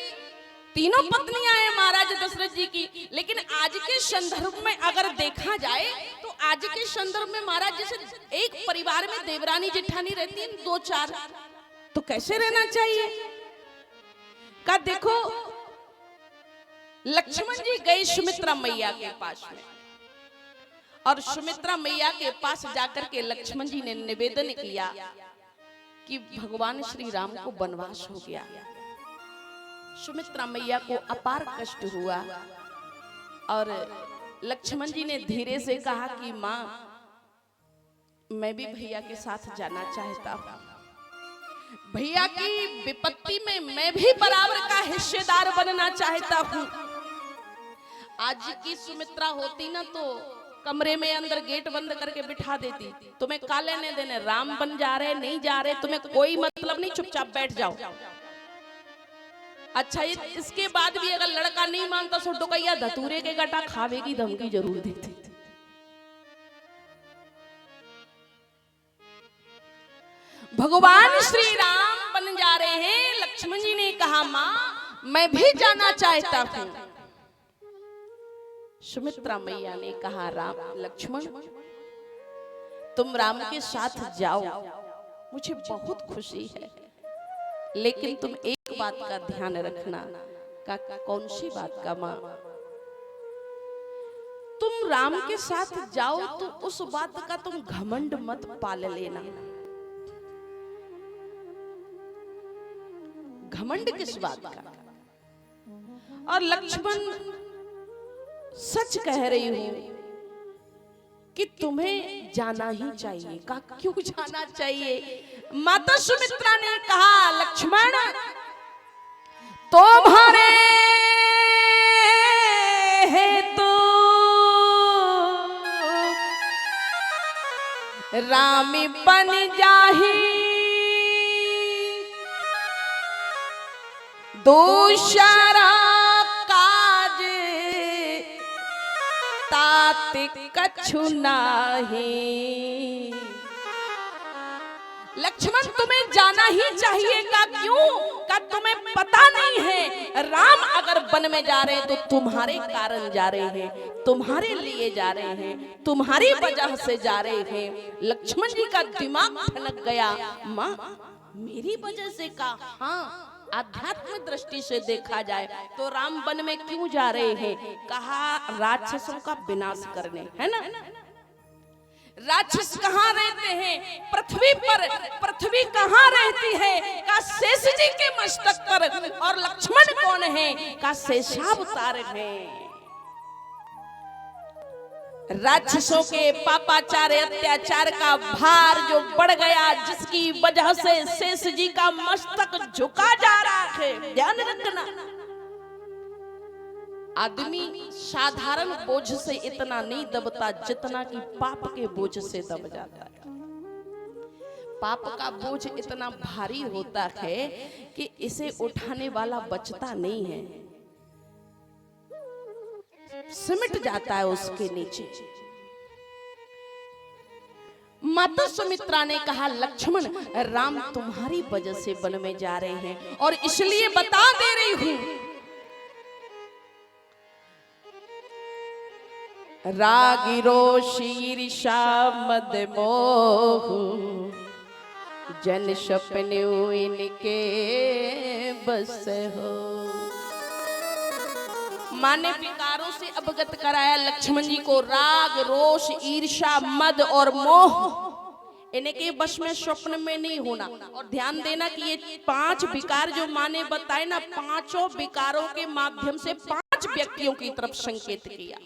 तीनों पत्नियां हैं महाराज दशरथ जी की, लेकिन आज के संदर्भ में अगर देखा जाए तो आज के संदर्भ में महाराज जैसे एक परिवार में देवरानी जेठानी रहती है 2-4, तो कैसे रहना चाहिए? का देखो लक्ष्मण जी गए सुमित्रा मैया के पास में, और सुमित्रा मैया के पास जाकर के लक्ष्मण जी ने निवेदन किया कि भगवान श्री राम को वनवास हो गया। सुमित्रा मैया को अपार कष्ट हुआ और लक्ष्मण जी ने धीरे से कहा कि माँ मैं भी भैया के साथ जाना चाहता हूँ, भैया की विपत्ति में मैं भी बराबर का हिस्सेदार बनना चाहता हूँ। आज की सुमित्रा होती ना तो कमरे में अंदर गेट बंद करके बिठा देती, तुम्हें का लेने देने, राम बन जा रहे नहीं जा रहे तुम्हें कोई मतलब नहीं, चुपचाप बैठ जाओ। अच्छा इसके बाद भी अगर लड़का नहीं मानता सो डुकैया धतूरे के गटा खावे की धमकी जरूर देती। भगवान श्री राम बन जा रहे हैं। लक्ष्मण जी ने कहा माँ मैं भी जाना चाहता हूं। सुमित्रा मैया ने कहा राम लक्ष्मण तुम राम के साथ जाओ, मुझे बहुत खुशी है, लेकिन तुम एक बात का ध्यान रखना। का कौन सी बात का माँ? तुम राम के साथ जाओ तो उस बात का तुम घमंड मत पाल लेना। घमंड किस बात का? और लक्ष्मण सच कह रही हूं कि तुम्हें जाना ही चाहिए। का क्यों जाना चाहिए? माता सुमित्रा ने कहा लक्ष्मण तुम्हारे हेतु रामी बन जाही दूसरा काज तात कछु नाही। लक्ष्मण तुम्हें जाना ही चाहिए। का क्यों? का तुम्हें पता नहीं है राम अगर वन में जा रहे हैं तो तुम्हारे कारण जा रहे हैं, तुम्हारे लिए जा रहे हैं, तुम्हारी वजह से जा रहे हैं। लक्ष्मण जी का दिमाग ठनक गया। माँ मेरी वजह से? का हाँ, आध्यात्मिक दृष्टि से देखा जाए तो राम वन में क्यों जा रहे हैं? कहा राक्षसों का विनाश करने, है ना? राक्षस कहाँ रहते हैं? पृथ्वी पर। पृथ्वी कहाँ रहती है? का शेष जी के मस्तक पर। और लक्ष्मण कौन है? का शेषावतार है। राक्षसों के पापाचार अत्याचार का भार जो बढ़ गया, जिसकी वजह से शेष जी का मस्तक झुका जा रहा है। ध्यान रखना, आदमी साधारण बोझ से इतना नहीं दबता जितना कि पाप के बोझ से दब जाता है। पाप का बोझ इतना भारी होता है कि इसे उठाने वाला बचता नहीं है, सिमट जाता है उसके नीचे। माता सुमित्रा ने कहा लक्ष्मण राम तुम्हारी वजह से वन में जा रहे हैं और इसलिए बता दे रही हूं, रागी रोष ईर्षा मद मोह जन सपने इनके बस हो। माँ ने विकारों से अवगत कराया लक्ष्मण जी को। राग रोष ईर्षा मद और मोह इनके बस में, स्वप्न में नहीं होना। और ध्यान देना कि ये 5 विकार जो माँ ने बताए ना, 5 विकारों के माध्यम से 5 व्यक्तियों की तरफ संकेत किया।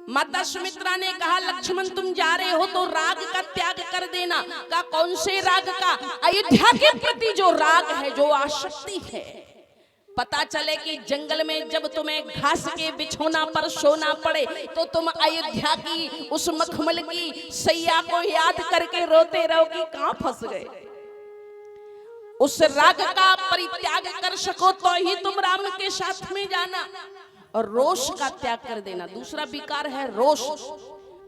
माता सुमित्रा ने कहा लक्ष्मण तुम जा रहे हो तो राग का त्याग कर देना। का कौन से राग का? अयोध्या के प्रति जो राग है, जो आसक्ति है। पता चले कि जंगल में जब तुम्हें घास के बिछोना पर सोना पड़े तो तुम अयोध्या की उस मखमल की सैया को याद करके रोते रहो कि कहां फंस गए। उस राग का परित्याग कर सको तो ही तुम राम के साथ में जाना। और रोष का त्याग कर देना। दूसरा विकार है रोष।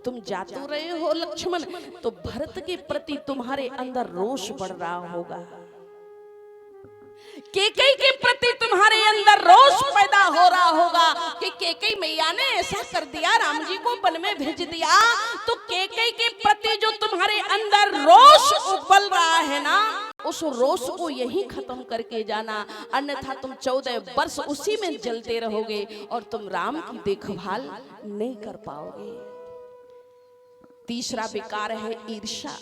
तुम जा तो रहे हो लक्ष्मण, तो भरत के प्रति तुम्हारे अंदर रोष बढ़ रहा होगा, केकई के प्रति तुम्हारे अंदर रोष पैदा हो रहा होगा कि केकई मैया ने ऐसा कर दिया, राम जी को वन में भेज दिया। तो केकई के प्रति जो तुम्हारे अंदर रोष उबल रहा है ना, उस रोष को यही खत्म करके जाना, अन्यथा तुम 14 वर्ष उसी में जलते रहोगे और तुम राम की देखभाल नहीं कर पाओगे। तीसरा विकार है ईर्ष्या।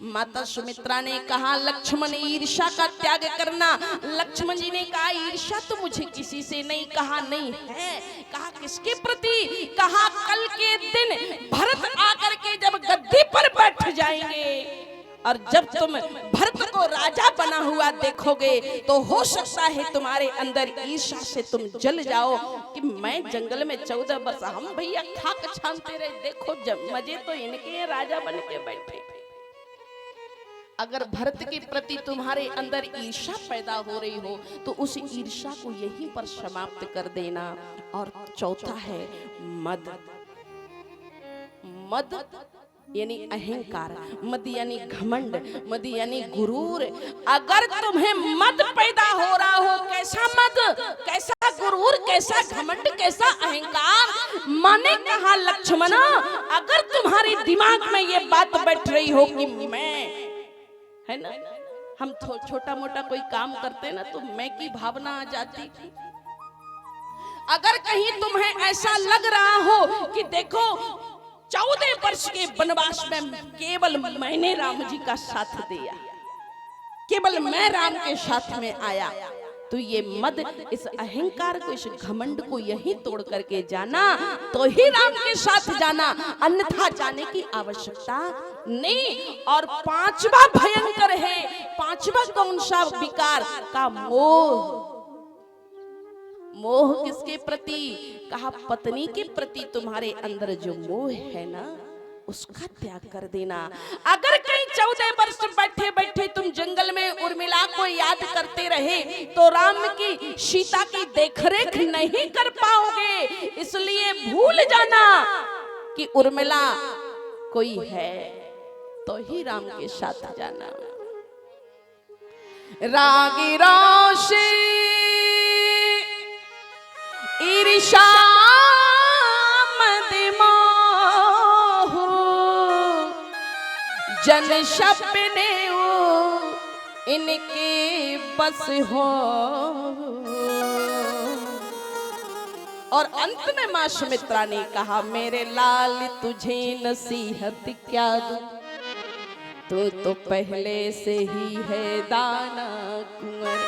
माता सुमित्रा ने कहा लक्ष्मण ईर्ष्या का त्याग करना। लक्ष्मण जी ने कहा ईर्ष्या तो मुझे किसी से नहीं। कहा नहीं है। कहा किसके प्रति? कहा कल के दिन भरत आकर के जब गद्दी पर बैठ जाएंगे और जब तुम भरत को राजा बना हुआ देखोगे तो हो सकता है तुम्हारे अंदर ईर्ष्या से तुम जल जाओ कि मैं जंगल में 14 वर्ष, हम भैया खाक छानते रहे, देखो मजे तो इनके राजा बन के बैठे। अगर भरत के प्रति तुम्हारे अंदर ईर्ष्या पैदा हो रही हो तो उस ईर्ष्या को यहीं पर समाप्त कर देना। और चौथा है मद। मद यानी अहंकार, मद यानी घमंड, मद यानी गुरूर। अगर तुम्हें मद पैदा हो रहा हो, कैसा मद, कैसा गुरूर, कैसा घमंड, कैसा अहंकार। माने कहा लक्ष्मण अगर तुम्हारे दिमाग में ये बात बैठ रही हो कि मैं है ना। हम छोटा मोटा कोई काम करते ना तो मैं की भावना आ जाती थी। अगर कहीं तुम्हें ऐसा लग रहा हो कि देखो 14 वर्ष के वनवास में केवल मैंने राम जी का साथ दिया, केवल मैं राम के साथ में आया, तो ये मद, इस अहंकार को, इस घमंड को यही तोड़ करके जाना, तो ही राम के साथ जाना, अन्यथा जाने की आवश्यकता नहीं। और पांचवा भयंकर है, पांचवा कौन सा विकार का? मोह। मोह किसके प्रति? कहा पत्नी के प्रति तुम्हारे अंदर जो मोह है ना, उसका त्याग कर देना। अगर कहीं 14 वर्ष बैठे बैठे तुम जंगल में उर्मिला को याद करते रहे तो राम की, सीता की देखरेख नहीं कर पाओगे। इसलिए भूल जाना कि उर्मिला कोई है तो ही राम के साथ जाना। रागी रोशे ईर्षा जन सपने इनके बस हो। और अंत में मां सुमित्रा ने कहा, मेरे लाल तुझे नसीहत क्या दूं, तू तो पहले से ही है दाना कुंवर।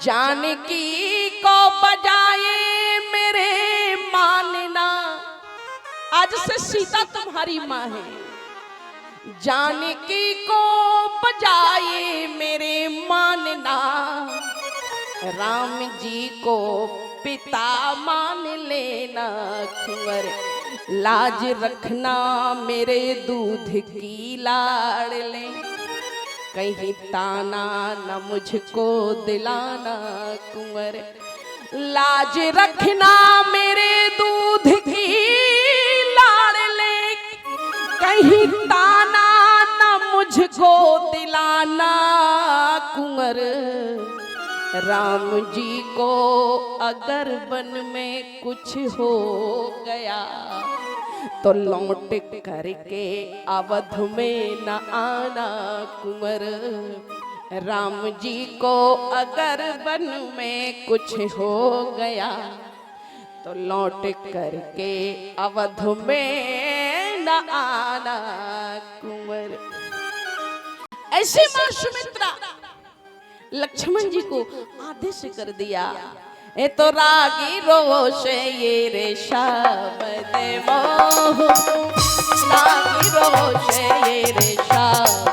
जानकी को बजाए मेरे मानना, आज से सीता तुम्हारी माँ है। जानकी को बजाए मेरे मानना, राम जी को पिता मान लेना कुंवर। लाज रखना मेरे दूध की लाडले, कहीं ताना न मुझको दिलाना कुंवर। लाज रखना मेरे दूध की लाडले, कहीं ताना न मुझको दिलाना कुंवर। राम जी को अगर वन में कुछ हो गया तो लौट करके अवध में न आना कुंवर। राम जी को अगर वन में कुछ हो गया तो लौट करके अवध में न आना कुंवर। ऐसे मां सुमित्रा लक्ष्मण जी को आदेश कर दिया। ए तो रागी रोशे ये रे शाम देवो, रागी रोशे ये रे शाम,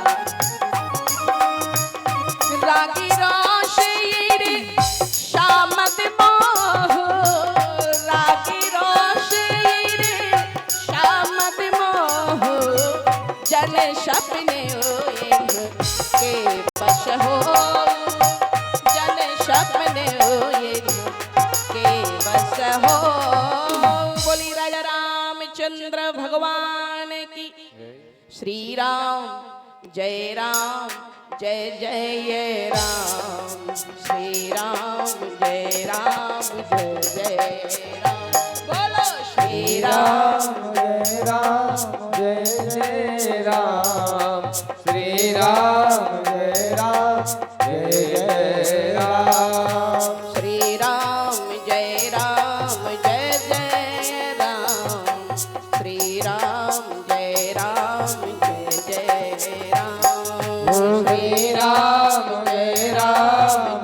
रागी रोशे ये रे शाम देवो, रागी रोशे ये रे शाम देवो। जन सपने के बस हो, सपने के बस हो। बोली राजा रामचंद्र भगवान की। श्री राम जय राम, जय जय राम। श्री राम जय राम, जय जय राम। बोलो श्री राम जय राम, जय जय राम। श्री राम जय राम, जय जय राम। श्री राम जय राम, जय जय राम। श्री राम जय राम,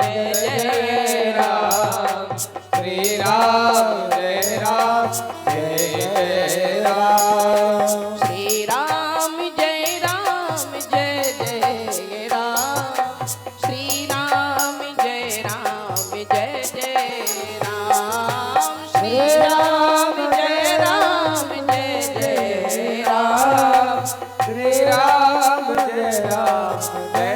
जय जय राम। श्री राम जय राम, जय जय राम। श्री राम जय राम, जय जय राम। श्री राम जय राम, जय जय राम। श्री राम जय राम, जय जय राम। श्री राम जय राम, जय जय राम। श्री राम जय राम, जय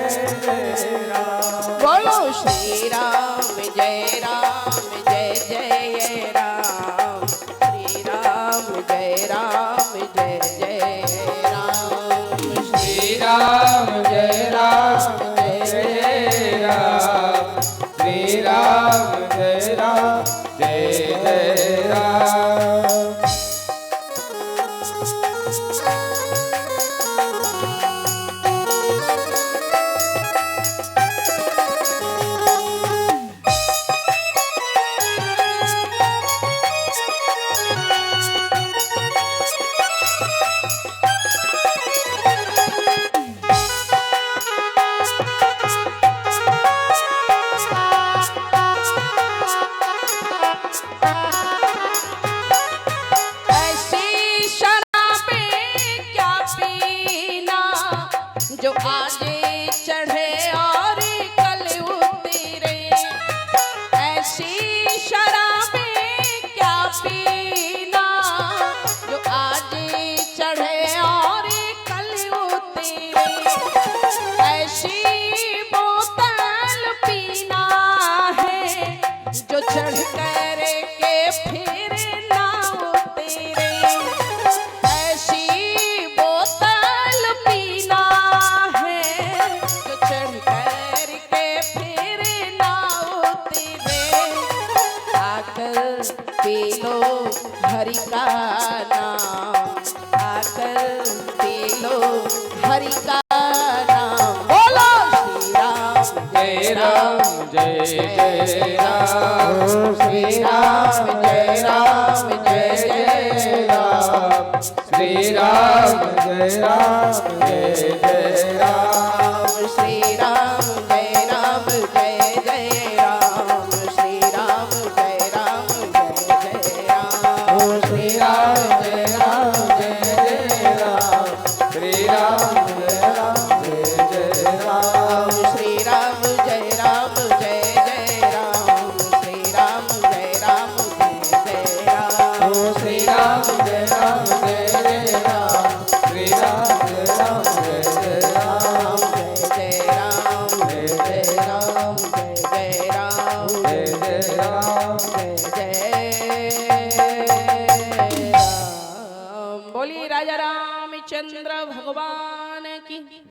जय राम। बोलो श्री राम जय राम, जय जय राम। श्री राम जय राम, जय जय राम। श्री राम जय राम, जय जय राम। श्री राम जय राम, जय जय राम। जो आजे चढ़े और कल उतरे, ऐसी शराबें क्या पीना, जो आजे चढ़े और कल उतरे, ऐसी बोतल पीना है, जो चढ़ कर के फिर ना उतरे, ऐसी बोतल पीना है, जो चढ़ कर के फिर ना उतरे, आकर पी लो हरि का नाम, आकर पी लो हरि का नाम, बोलो श्री राम जय राम श्री राम जय राम जय जय राम श्री राम जय राम जय जय राम श्री राम जय राम जय जय राम, श्री राम जय राम जय जय राम, श्री राम जय राम जय जय राम श्री राम जय राम जय जय राम श्री राम जय राम जय जय राम, श्री राम जय राम जय जय राम, श्री राम जय राम जय जय राम श्री राम जय राम जय जय राम जय जय राम जय जय राम जय जय राम जय जय राम जय जय राम। बोलिए राजा रामचंद्र भगवान की।